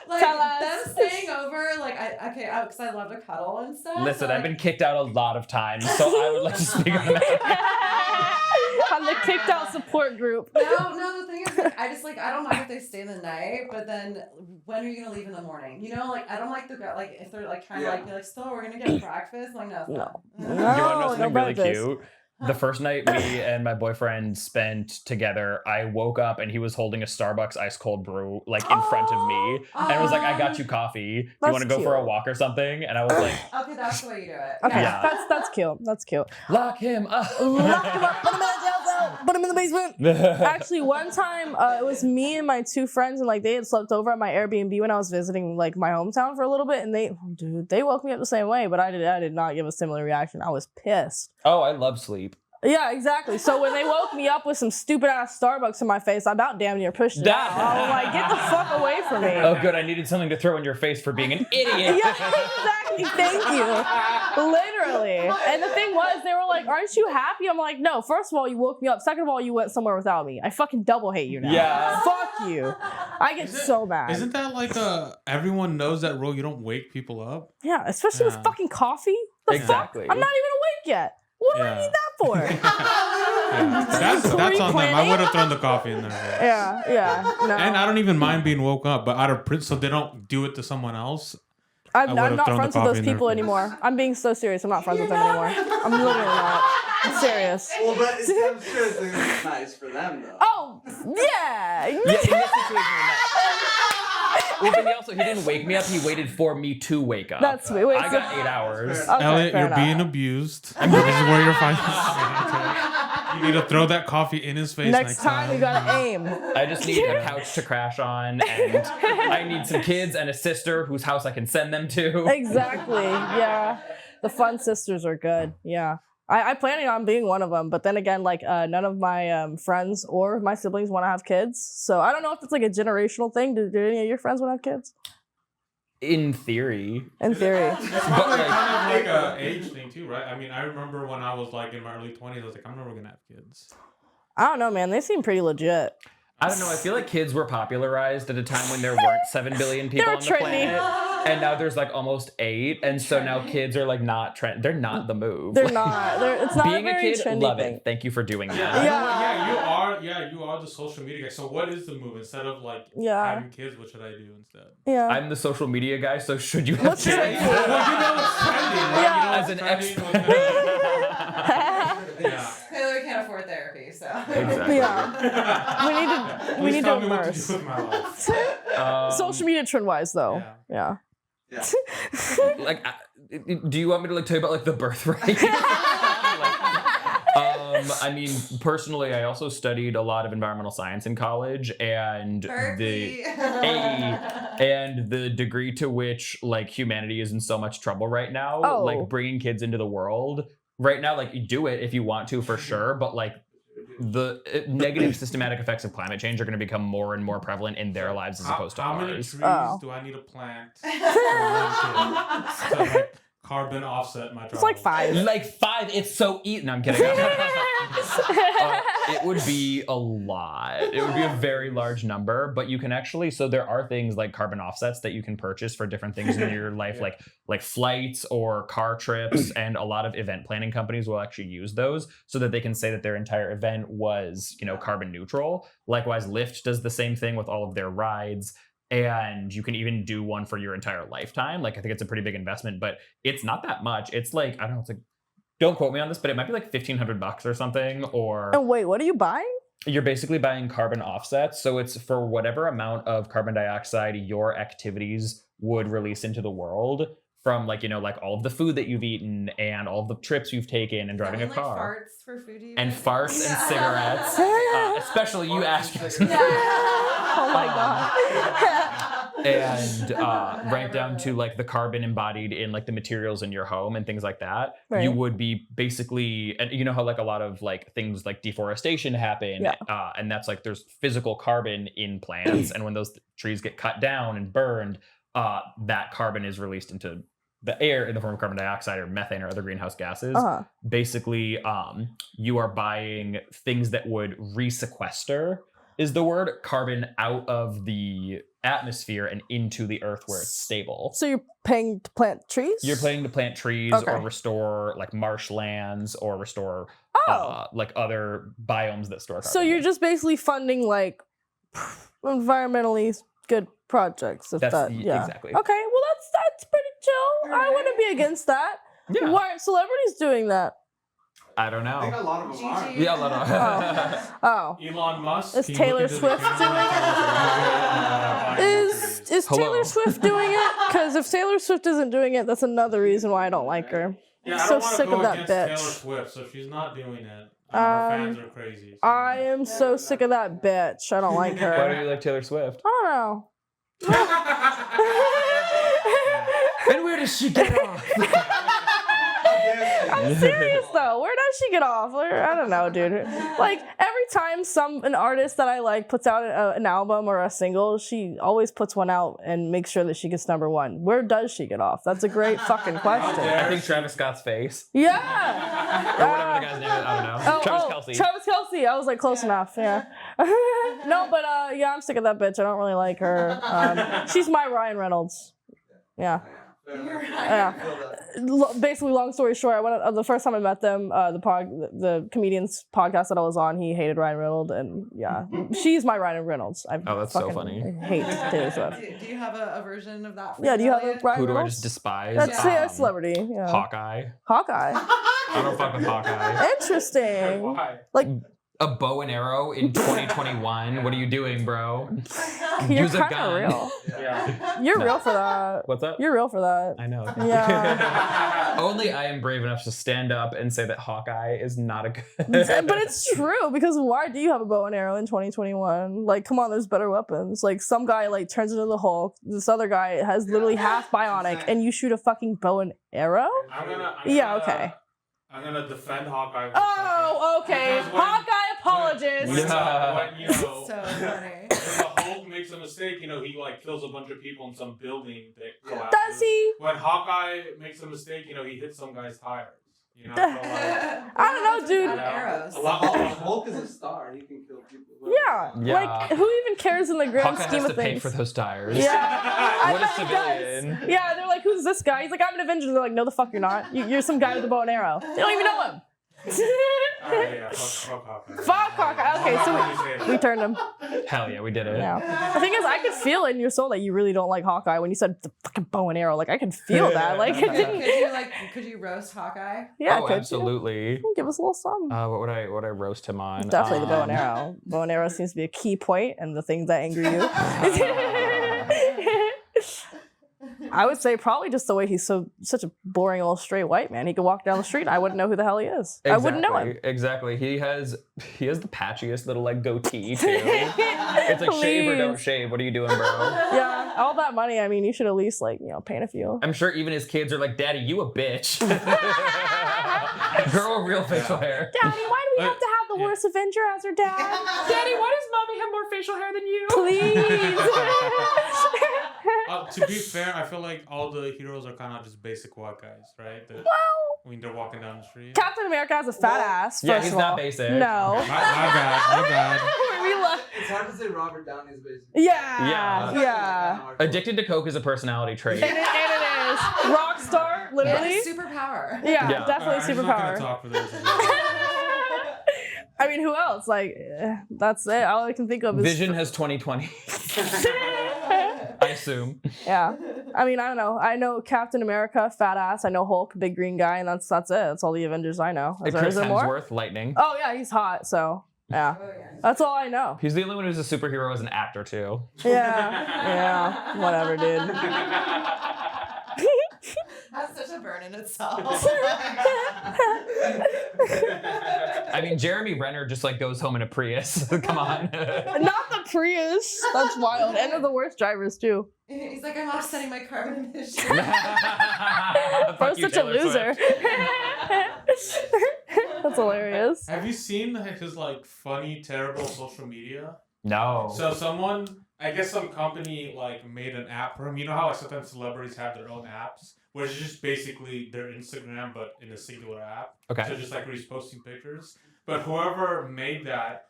S3: Like
S1: Tell
S3: them
S1: us.
S3: staying over, like because I love to cuddle and stuff.
S2: Listen,
S3: so,
S2: I've been kicked out a lot of times, so I would like to speak on that.
S1: I'm the kicked out support group.
S3: No, the thing is, like, I don't mind if they stay the night, but then when are you gonna leave in the morning? You know, like I don't like if they're like trying to like be like, still we're gonna get breakfast. Like no.
S2: You want to know something really
S1: breakfast.
S2: cute? The first night me and my boyfriend spent together, I woke up and he was holding a Starbucks ice cold brew like in front of me, and was like, "I got you coffee. Do you want to go for a walk or something?" And I was like,
S3: Okay, that's the way you do it.
S1: Okay,
S2: Yeah.
S1: that's cute. That's cute.
S2: "Lock him up."
S1: Lock him up. Put him in the jail cell. Put him in the basement. Actually, one time it was me and my two friends, and like they had slept over at my Airbnb when I was visiting like my hometown for a little bit, and they woke me up the same way, but I did not give a similar reaction. I was pissed.
S2: Oh, I love sleep.
S1: Yeah, exactly. So when they woke me up with some stupid ass Starbucks in my face, I about damn near pushed it out. I was like, get the fuck away from me.
S2: Oh, good. I needed something to throw in your face for being an idiot.
S1: Yeah, exactly. Thank you. Literally. And the thing was, they were like, aren't you happy? I'm like, no. First of all, you woke me up. Second of all, you went somewhere without me. I fucking double hate you now.
S2: Yeah.
S1: Fuck you. I get so mad.
S4: Isn't that like everyone knows that rule? You don't wake people up.
S1: Yeah, especially with
S4: Yeah.
S1: fucking coffee. The
S2: Exactly.
S1: fuck? I'm not even awake yet. What do I need that for?
S4: Yeah. That's on them. I would have thrown the coffee in there.
S1: Yeah. No.
S4: And I don't even mind being woke up, but out of principle, so they don't do it to someone else.
S1: I'm
S4: would've
S1: not
S4: thrown the
S1: friends with
S4: coffee
S1: those
S4: in there
S1: people
S4: first.
S1: anymore. I'm being so serious. I'm not friends with them anymore. I'm literally not. I'm serious.
S5: Well, but I'm sure it's nice for them, though.
S1: Oh, yeah.
S2: Yeah, in this situation, well, but he didn't wake me up. He waited for me to wake up.
S1: That's sweet. Wait,
S2: I
S1: so-
S2: got 8 hours.
S1: Okay,
S4: Elliot,
S1: fair
S4: you're
S1: enough.
S4: being abused. This is where you're finding. You need to throw that coffee in his face
S1: Next time you gotta aim.
S2: I just need a couch to crash on, and I need some kids and a sister whose house I can send them to.
S1: Exactly. Yeah. The fun sisters are good. Yeah. I planning on being one of them, but then again, like none of my friends or my siblings want to have kids. So I don't know if it's like a generational thing. Do any of your friends want to have kids?
S2: In theory.
S1: In theory.
S4: It's probably kind of like a age thing too, right? I mean, I remember when I was like in my early 20s, I was like, I'm never gonna have kids.
S1: I don't know, man. They seem pretty legit.
S2: I don't know. I feel like kids were popularized at a time when there weren't 7 billion people
S1: They were
S2: on the
S1: trendy.
S2: planet, and now there's like almost 8, and so now kids are like not trend. They're not the move.
S1: They're not. It's not
S2: Being
S1: a
S2: a
S1: very
S2: kid,
S1: trendy
S2: love
S1: thing.
S2: it. Thank you for doing that.
S4: You are the social media guy. So what is the move instead of like
S1: Yeah.
S4: having kids? What should I do instead?
S1: Yeah.
S2: I'm the social media guy, so should you have
S1: What's
S2: kids?
S1: trendy?
S4: Well, you know it's trendy, right?
S1: Yeah.
S4: You know
S2: As
S4: it's
S2: an
S4: trending
S2: expert.
S4: with yeah.
S3: Clearly, we can't afford therapy, so.
S2: Exactly.
S1: Yeah. We
S4: Please
S1: need
S4: tell
S1: to
S4: me what to do
S1: immerse.
S4: with my life.
S1: Social media trend wise though. Yeah.
S5: Yeah.
S2: Like, do you want me to like tell you about like the birthright? I mean, personally, I also studied a lot of environmental science in college, and
S3: Berkeley.
S2: the degree to which like humanity is in so much trouble right now,
S1: Oh.
S2: like bringing kids into the world right now, like you do it if you want to for sure, but like the negative systematic effects of climate change are going to become more and more prevalent in their lives as opposed to
S4: How many
S2: ours.
S4: trees
S1: Oh.
S4: do I need to plant to like carbon offset my travel?
S1: It's like 5.
S2: Like 5, it's so easy. No, I'm kidding. It would be a lot. It would be a very large number, but you can actually, so there are things like carbon offsets that you can purchase for different things in your life,
S4: Yeah.
S2: like flights or car trips, and a lot of event planning companies will actually use those so that they can say that their entire event was, carbon neutral. Likewise, Lyft does the same thing with all of their rides. And you can even do one for your entire lifetime. Like, I think it's a pretty big investment, but it's not that much. It's like, I don't know, it's like, don't quote me on this, but it might be like $1,500 or something. Or
S1: And wait, what are you buying?
S2: you're basically buying carbon offsets. So it's for whatever amount of carbon dioxide your activities would release into the world from like, like all of the food that you've eaten and all of the trips you've taken and driving a car.
S3: Farts for food you
S2: And
S3: eat?
S2: farts and cigarettes. Especially you, Ash.
S1: Oh my god.
S2: and right down to like the carbon embodied in like the materials in your home and things like that,
S1: Right.
S2: you would be basically, and you know how like a lot of like things like deforestation happen, and that's like there's physical carbon in plants, and when those trees get cut down and burned, that carbon is released into the air in the form of carbon dioxide or methane or other greenhouse gases. Basically, you are buying things that would resequester, is the word, carbon out of the atmosphere and into the earth where it's stable.
S1: So you're paying to plant trees?
S2: You're paying to plant trees or restore like marshlands or restore like other biomes that store carbon.
S1: So you're just basically funding like environmentally good projects.
S2: Exactly.
S1: Okay, well that's pretty chill. I wouldn't be against that.
S2: Yeah.
S1: Why aren't celebrities doing that?
S2: I don't know.
S5: I think a lot of them are.
S2: Yeah, a lot of
S1: Oh.
S4: Elon Musk.
S1: Is
S4: can you
S1: Taylor
S4: look into the
S1: Swift
S4: camera?
S1: Is Taylor Swift doing it? Because if Taylor Swift isn't doing it, that's another reason why I don't like her.
S4: Yeah,
S1: I'm
S4: I
S1: so
S4: don't wanna
S1: sick
S4: go
S1: of that
S4: against
S1: bitch.
S4: Taylor Swift, so if she's not doing it, her fans are crazy. So.
S1: I am so sick of that bitch. I don't like her.
S2: Why do you like Taylor Swift?
S1: I don't know.
S2: And where does she get off?
S1: I'm serious though. Where does she get off? I don't know, dude. Like every time an artist that I like puts out an album or a single, she always puts one out and makes sure that she gets number one. Where does she get off? That's a great fucking question.
S2: I think Travis Scott's face.
S1: Yeah.
S2: Or whatever the guy's name is. I don't know. Travis Kelce.
S1: Travis Kelce. I was like close enough. Yeah. No, but yeah, I'm sick of that bitch. I don't really like her. She's my Ryan Reynolds. Yeah. Yeah. Basically, long story short, I went the first time I met them. The comedian's podcast that I was on, he hated Ryan Reynolds, and yeah, she's my Ryan Reynolds.
S2: That's so funny.
S1: I hate Taylor Swift.
S3: Do you have a version of that?
S1: Yeah, do you have a Ryan
S2: Who do I
S1: Reynolds?
S2: just despise?
S1: That's a celebrity. Yeah.
S2: Hawkeye.
S1: Hawkeye.
S2: I don't fuck with Hawkeye.
S1: Interesting.
S4: Why?
S1: Like
S2: A bow and arrow in 2021. What are you doing, bro?
S1: you're
S2: Use a
S1: kind of
S2: gun.
S1: real.
S4: Yeah.
S1: You're real for that.
S2: What's up?
S1: You're real for that.
S2: I know.
S1: Yeah.
S2: Only I am brave enough to stand up and say that Hawkeye is not a good.
S1: But it's true, because why do you have a bow and arrow in 2021? Like, come on, there's better weapons. Like, some guy like turns into the Hulk. This other guy has literally half bionic, and you shoot a fucking bow and arrow? Okay.
S4: I'm gonna defend Hawkeye. For
S1: Oh, okay.
S4: Because when-
S1: Hawkeye apologist.
S4: When, you know,
S3: So funny.
S4: when the Hulk makes a mistake, you know, he like kills a bunch of people in some building that collapses.
S1: Does he?
S4: When Hawkeye makes a mistake, you know, he hits some guy's tires. You know, so like,
S1: I don't know, dude.
S3: Out of arrows.
S4: a lot of
S5: Hulk is a star. He can kill people.
S1: Yeah.
S2: Yeah.
S1: Like, who even cares in the grand
S2: Hawkeye
S1: scheme
S2: has
S1: of
S2: to pay
S1: things?
S2: for those tires.
S1: Yeah. I
S2: What a
S1: bet he does.
S2: civilian.
S1: Yeah, they're like, who's this guy? He's like, I'm an Avenger. They're like, no, the fuck you're not. You're some guy with a bow and arrow. They don't even know him.
S4: yeah, fuck Hawkeye.
S1: Fuck Hawkeye. Okay, so we turned him.
S2: Hell yeah, we did it.
S1: Yeah. The thing is, I could feel it in your soul that you really don't like Hawkeye when you said the fucking bow and arrow. Like, I could feel that. Like, it didn't.
S3: Could you roast Hawkeye?
S1: Yeah,
S2: Oh,
S1: could
S2: absolutely.
S1: you? Give us a little something.
S2: What would I roast him on?
S1: Definitely the bow and arrow. Bow and arrow seems to be a key point in the things that anger you. I would say probably just the way he's such a boring old straight white man. He could walk down the street and I wouldn't know who the hell he is.
S2: Exactly,
S1: I wouldn't know him.
S2: Exactly. He has the patchiest little like goatee too. It's like shave or don't shave. What are you doing, bro?
S1: Yeah, all that money. I mean, you should at least like paint a few.
S2: I'm sure even his kids are like, "Daddy, you a bitch." Grow a real facial hair.
S1: Daddy, why do we have to have the worst Avenger as our dad?
S2: Daddy, why does mommy have more facial hair than you?
S1: Please.
S4: To be fair, I feel like all the heroes are kind of just basic white guys, right? When they're walking down the street.
S1: Captain America has a fat ass.
S2: Yeah,
S1: First
S2: he's
S1: of all.
S2: not basic.
S1: No.
S4: My bad.
S1: We love.
S5: It's hard to say Robert Downey's basic.
S1: Yeah.
S2: Yeah.
S1: Yeah.
S2: Addicted to coke is a personality trait.
S1: And it is. Rock star, literally.
S3: And superpower.
S1: Yeah,
S2: Yeah.
S1: definitely
S4: I'm just not gonna
S1: superpower.
S4: talk for this.
S1: I mean, who else? Like, that's it. All I can think of is
S2: Vision has 20/20. I assume.
S1: Yeah. I mean, I don't know. I know Captain America, fat ass. I know Hulk, big green guy, and that's it. That's all the Avengers I know. Is
S2: Chris
S1: there more?
S2: Hemsworth, lightning.
S1: Oh yeah, he's hot. So yeah, that's all I know.
S2: He's the only one who's a superhero as an actor too.
S1: Yeah. Whatever, dude.
S3: That's such a burn in itself.
S2: I mean, Jeremy Renner just like goes home in a Prius. Come on.
S1: Not the a Prius. That's wild. And they're the worst drivers too.
S3: He's like, I'm offsetting my carbon emissions.
S1: Bro's such a loser. That's hilarious.
S4: Have you seen his like funny, terrible social media?
S2: No.
S4: So I guess some company like made an app for him. You know how like, sometimes celebrities have their own apps, where it's just basically their Instagram but in a singular app.
S2: Okay.
S4: So just like where he's posting pictures. But whoever made that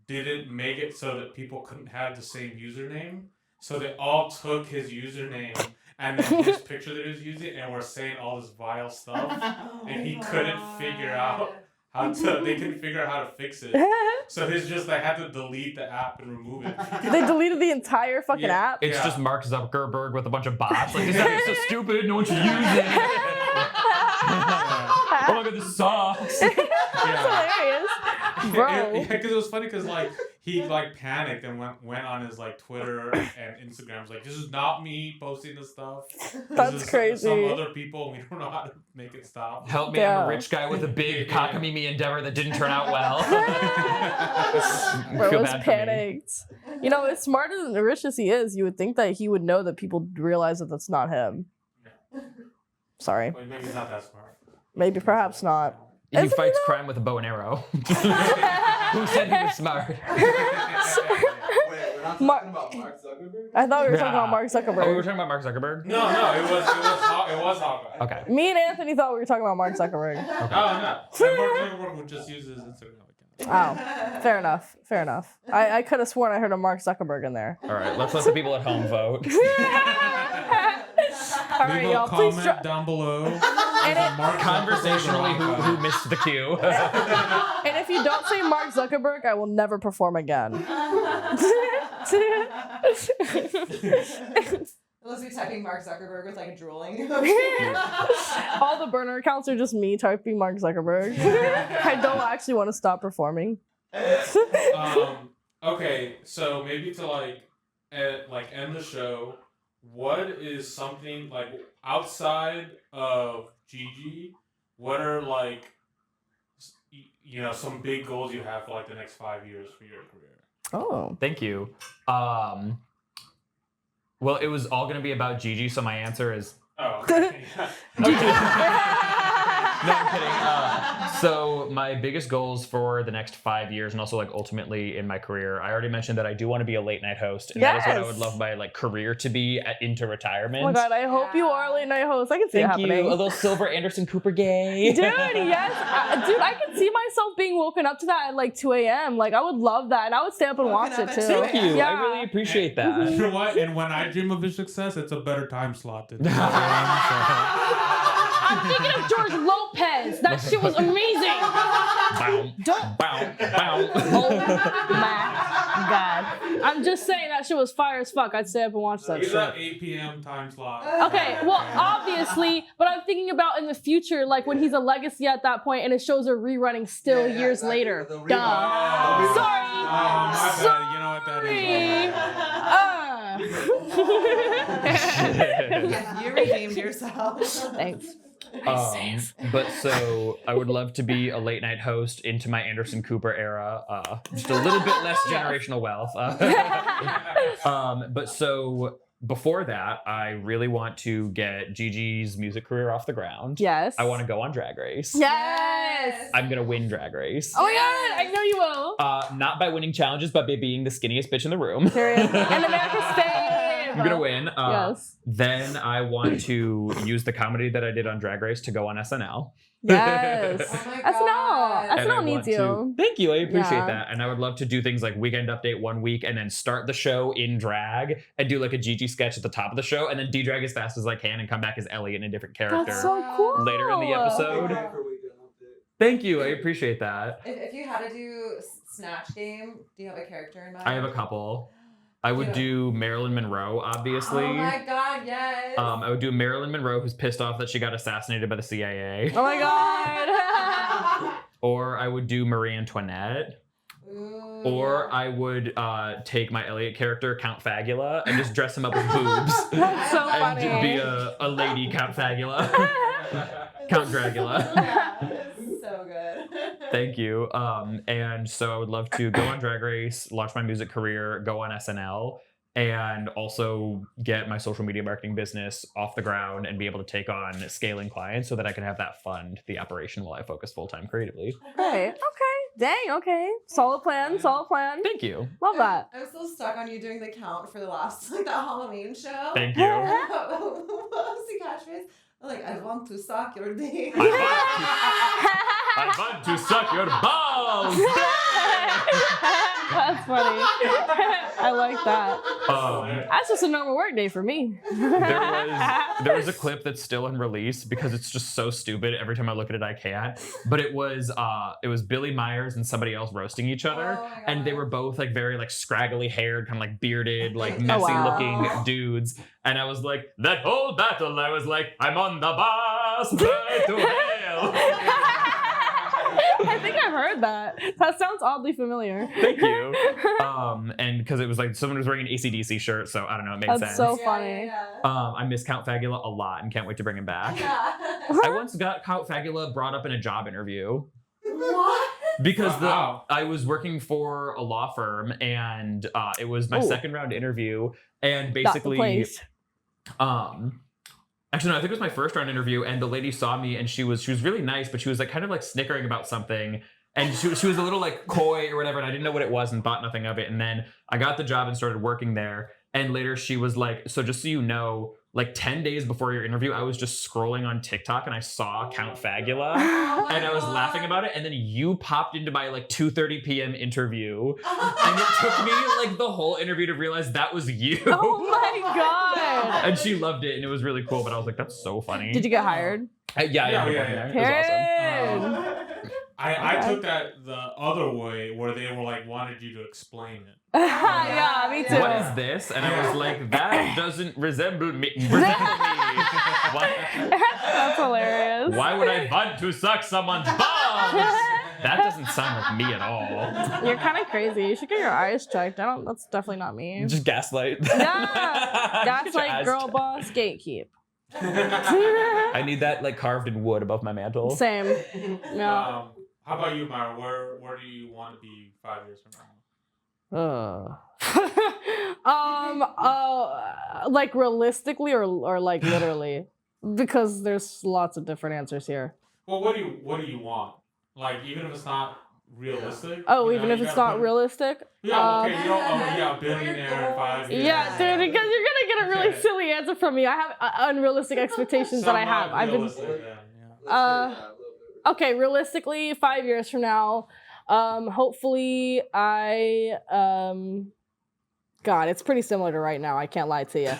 S4: didn't make it so that people couldn't have the same username. So they all took his username and then his picture that he was using and were saying all this vile stuff, and he couldn't figure out they couldn't figure out how to fix it. So he's just like had to delete the app and remove it.
S1: They deleted the entire fucking app.
S2: It's just Mark Zuckerberg with a bunch of bots. Like, this app is so stupid, no one should use it. Oh my god, this sucks.
S1: That's hilarious. Bro.
S4: Yeah, because it was funny because like he like panicked and went on his like Twitter and Instagram. Was like, this is not me posting this stuff.
S1: That's
S4: this is
S1: crazy.
S4: Some other people. We don't know how to make it stop.
S2: Help me, I'm a rich guy with a big cockamamie endeavor that didn't turn out well.
S1: Bro
S2: Feel
S1: was
S2: bad for me.
S1: panicked. You know, as smart and rich as he is, you would think that he would know that people realize that that's not him. Sorry.
S4: Well, maybe he's not that smart.
S1: Maybe, perhaps not.
S2: He
S1: Isn't
S2: fights
S1: he, though?
S2: crime with a bow and arrow. Who said he was smart?
S5: Wait, we're not talking about Mark Zuckerberg?
S1: I thought we were talking about Mark
S2: Oh, we were
S1: Zuckerberg.
S2: talking about Mark Zuckerberg?
S4: No, it was Hawkeye.
S2: Okay.
S1: Me and Anthony thought we were talking about Mark Zuckerberg.
S4: Oh no, Mark would just use his Instagram account.
S1: Oh, fair enough. Fair enough. I could have sworn I heard a Mark Zuckerberg in there.
S2: All right, let's let the people at home vote.
S1: All right,
S4: Leave a
S1: y'all. Please
S4: comment down below.
S2: Conversationally, who missed the cue?
S1: And if you don't say Mark Zuckerberg, I will never perform again.
S3: Unless we typing Mark Zuckerberg with like a drooling.
S1: All the burner accounts are just me typing Mark Zuckerberg. I don't actually want to stop performing.
S4: Okay, so maybe to end the show, what is something like outside of Gigi? What are like some big goals you have for like the next 5 years for your career?
S1: Oh.
S2: Thank you. Well, it was all going to be about Gigi, so my answer is
S4: Oh, okay.
S2: no, I'm kidding. So my biggest goals for the next 5 years, and also like ultimately in my career, I already mentioned that I do want to be a late night host, and that is what I would love my like career to be into retirement.
S1: Oh my god, I hope you are a late night host. I can see it
S2: Thank you.
S1: happening.
S2: A little Silver Anderson Cooper gay.
S1: Dude, yes. Dude, I can see myself being woken up to that at like 2 a.m. Like, I would love that. And I would stay up and
S3: Woken
S1: watch
S3: up
S1: it
S3: at
S1: too.
S3: 2
S2: Thank you.
S1: Yeah.
S2: I really appreciate that.
S4: You know what? And when I dream of his success, it's a better time slot than
S1: I'm thinking of George Lopez. That shit was amazing.
S2: Bow, bow, bow.
S1: Oh my god. I'm just saying that shit was fire as fuck. I'd stay up and watch that
S4: He's
S1: shit.
S4: at 8 p.m. time slot.
S1: Okay, well, obviously, but I'm thinking about in the future, like when he's a legacy at that point and his shows are rerunning still
S5: Yeah,
S1: years
S5: exactly.
S1: later.
S5: The rerun.
S1: Duh.
S4: Oh,
S1: Sorry.
S4: my bad. You know what that is.
S3: You redeemed yourself.
S1: Thanks.
S2: But so I would love to be a late night host into my Anderson Cooper era, just a little bit less generational wealth. But so before that, I really want to get Gigi's music career off the ground.
S1: Yes.
S2: I want to go on Drag Race.
S1: Yes.
S2: I'm gonna win Drag Race.
S1: Oh my god, I know you will.
S2: Not by winning challenges, but by being the skinniest bitch in the room.
S1: Period. And America's fave.
S2: I'm gonna win.
S1: Yes.
S2: Then I want to use the comedy that I did on Drag Race to go on SNL.
S1: Yes.
S3: Oh my
S1: SNL.
S3: God.
S2: And I
S1: SNL
S2: want
S1: needs
S2: to-
S1: you.
S2: Thank you. I appreciate
S1: Yeah.
S2: that. And I would love to do things like Weekend Update 1 week and then start the show in drag and do like a Gigi sketch at the top of the show and then de-drag as fast as I can and come back as Elliot in a different character.
S1: That's so cool.
S2: Later in the episode.
S5: Thank you for Weekend Update.
S2: Thank you. I appreciate that.
S3: If you had to do Snatch Game, do you have a character in mind?
S2: I have a couple. I would do Marilyn Monroe, obviously.
S3: Oh my god, yes.
S2: I would do Marilyn Monroe, who's pissed off that she got assassinated by the CIA.
S1: Oh my god.
S2: Or I would do Marie Antoinette.
S3: Ooh.
S2: Or I would take my Elliot character, Count Fagula, and just dress him up with boobs.
S1: That's so
S2: And
S1: funny.
S2: be a lady Count Fagula. Count Dragula.
S3: Yeah, it's so good.
S2: Thank you. And so I would love to go on Drag Race, launch my music career, go on SNL, and also get my social media marketing business off the ground and be able to take on scaling clients so that I can have that fund the operation while I focus full-time creatively.
S1: Right. Okay. Dang. Okay. Solid plan. Solid plan.
S2: Thank you.
S1: Love that.
S3: I'm still stuck on you doing the count for the last that Halloween show.
S2: Thank you.
S3: What was the catchphrase? Like, I want to suck your dick.
S2: I want to suck your balls.
S1: That's funny. I like that. That's just a normal work day for me.
S2: There was a clip that's still in release because it's just so stupid. Every time I look at it, I can't. But it was Billy Myers and somebody else roasting each other, and they were both like very like scraggly haired, kind of like bearded, like messy looking dudes. And I was like, that whole battle, I was like, I'm on the bus back to hell.
S1: I think I've heard that. That sounds oddly familiar.
S2: Thank you. And because it was like someone was wearing an AC/DC shirt, so I don't know, it made sense.
S1: That's so funny.
S2: I miss Count Fagula a lot and can't wait to bring him back. I once got Count Fagula brought up in a job interview.
S3: What?
S2: Because I was working for a law firm, and it was my second round interview, and basically, actually no, I think it was my first round interview, and the lady saw me, and she was really nice, but she was like kind of like snickering about something, and she was a little like coy or whatever, and I didn't know what it was and thought nothing of it, and then I got the job and started working there, and later she was like, so just so you know, like 10 days before your interview, I was just scrolling on TikTok and I saw Count Fagula and I was laughing about it. And then you popped into my like 2:30 p.m. interview and it took me like the whole interview to realize that was you.
S1: Oh my God.
S2: And she loved it and it was really cool. But I was like, that's so funny.
S1: Did you get hired?
S2: Yeah. It was awesome.
S4: I took that the other way where they were like wanted you to explain it.
S1: Yeah, me too.
S2: What is this? And I was like, that doesn't resemble me.
S1: That's hilarious.
S2: Why would I want to suck someone's balls? That doesn't sound like me at all.
S1: You're kind of crazy. You should get your eyes checked. That's definitely not me.
S2: Just gaslight.
S1: Yeah. Gaslight, girl boss, gatekeep.
S2: I need that like carved in wood above my mantle.
S1: Same. Yeah.
S4: How about you, Myra? Where do you want to be 5 years from now?
S1: Like realistically or like literally, because there's lots of different answers here.
S4: Well, what do you want? Like even if it's not realistic.
S1: Oh, even if it's not realistic.
S4: Yeah. Okay. Billionaire in 5 years.
S1: Yeah, dude, because you're gonna get a really silly answer from me. I have unrealistic expectations that I have. I've been. Okay, realistically, 5 years from now, hopefully God, it's pretty similar to right now. I can't lie to you.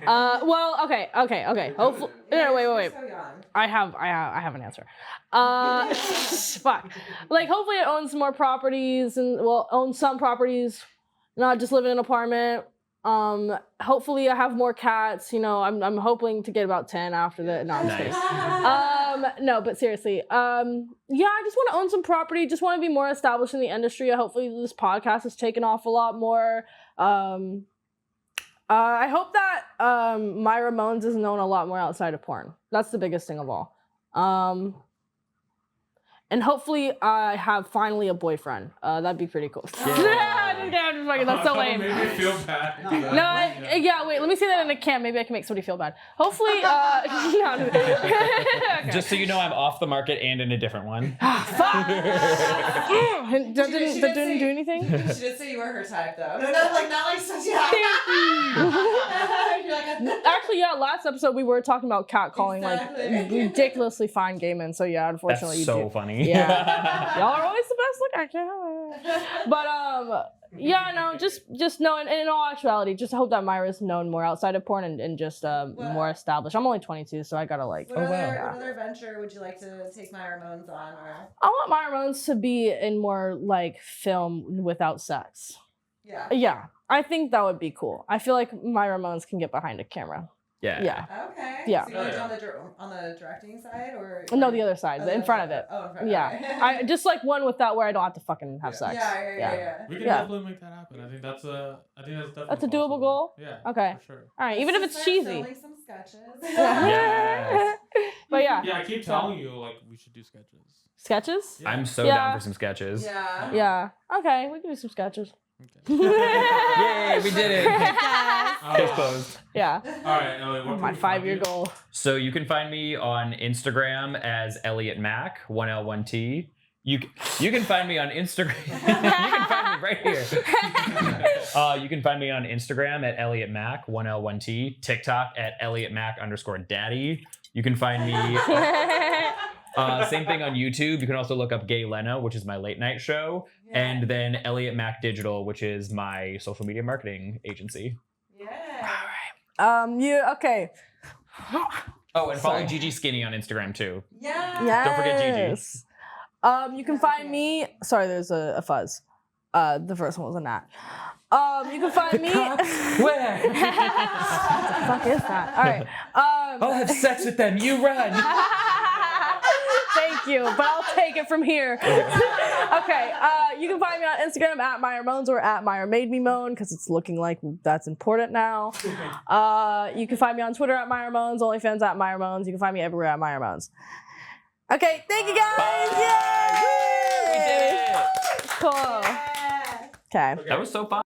S1: Well, okay. Hopefully, no, wait. I have an answer. Fuck. Like, hopefully, I own some more properties own some properties, not just live in an apartment. Hopefully, I have more cats. You know, I'm hoping to get about 10 after the. No, I'm just kidding. No, but seriously, yeah, I just want to own some property. Just want to be more established in the industry. Hopefully, this podcast has taken off a lot more. I hope that Myra Moans is known a lot more outside of porn. That's the biggest thing of all. And hopefully I have finally a boyfriend. That'd be pretty cool. That's so lame.
S4: Maybe feel bad.
S1: Yeah, wait, let me say that in a cam. Maybe I can make somebody feel bad. Hopefully, okay.
S2: Just so you know, I'm off the market and in a different one.
S1: Fuck! That didn't do anything?
S3: She did say you were her type, though. No, not like such a
S1: Actually, yeah, last episode we were talking about catcalling like ridiculously fine gay men. So yeah, unfortunately,
S2: that's so funny.
S1: Yeah, y'all are always the best. Look, I can't. But yeah, no, just know, and in all actuality, just hope that Myra's known more outside of porn and just more established. I'm only 22, so I gotta like.
S3: What other venture would you like to take Myra Moans on? Or?
S1: I want Myra Moans to be in more like film without sex.
S3: Yeah.
S1: Yeah, I think that would be cool. I feel like Myra Moans can get behind a camera.
S2: Yeah.
S3: Okay.
S1: Yeah.
S3: So you like on the directing side or?
S1: No, the other side, in front of it.
S3: Oh, in front.
S1: Yeah,
S3: Okay.
S1: I just like one with that where I don't have to fucking have sex.
S3: Yeah.
S4: We can definitely make that happen. I think that's definitely.
S1: That's a doable goal.
S4: Yeah.
S1: Okay.
S4: For sure.
S1: All right, even if it's cheesy.
S3: Filming some sketches.
S2: Yes.
S1: But yeah.
S4: Yeah, I keep telling you like we should do sketches.
S1: Sketches?
S4: Yeah.
S2: I'm so
S1: Yeah.
S2: down for some sketches.
S3: Yeah.
S1: Yeah. Okay, we can do some sketches.
S4: Okay.
S2: Yay, we did it. Case
S4: Oh.
S2: closed.
S1: Yeah.
S4: All right, Elliot. What
S1: My
S4: can we find
S1: 5-year
S4: you?
S1: goal.
S2: So you can find me on Instagram as Elliot Mack, 1L1T. You can find me on Instagram. You can find me right here. You can find me on Instagram at Elliot Mack, 1L1T. TikTok at Elliot Mack_daddy. You can find me. Same thing on YouTube. You can also look up Gay Leno, which is my late night show, and then Elliot Mack Digital, which is my social media marketing agency.
S3: Yeah.
S1: Okay.
S2: Oh, and follow
S1: Sorry.
S2: Gigi Skinny on Instagram too.
S3: Yeah.
S1: Yes.
S2: Don't forget Gigi.
S1: You can find me. Sorry, there's a fuzz. The first one was a gnat. You can find me.
S2: Where?
S1: What the fuck is that? All right.
S2: I'll have sex with them. You run.
S1: Thank you, but I'll take it from here. Okay, you can find me on Instagram at Myra Moans or at Myra Made Me Moan because it's looking like that's important now. You can find me on Twitter at Myra Moans, OnlyFans at Myra Moans. You can find me everywhere at Myra Moans. Okay, thank you guys.
S2: Bye.
S1: Yay!
S2: We did it.
S1: Cool. Okay.
S2: That was so fun.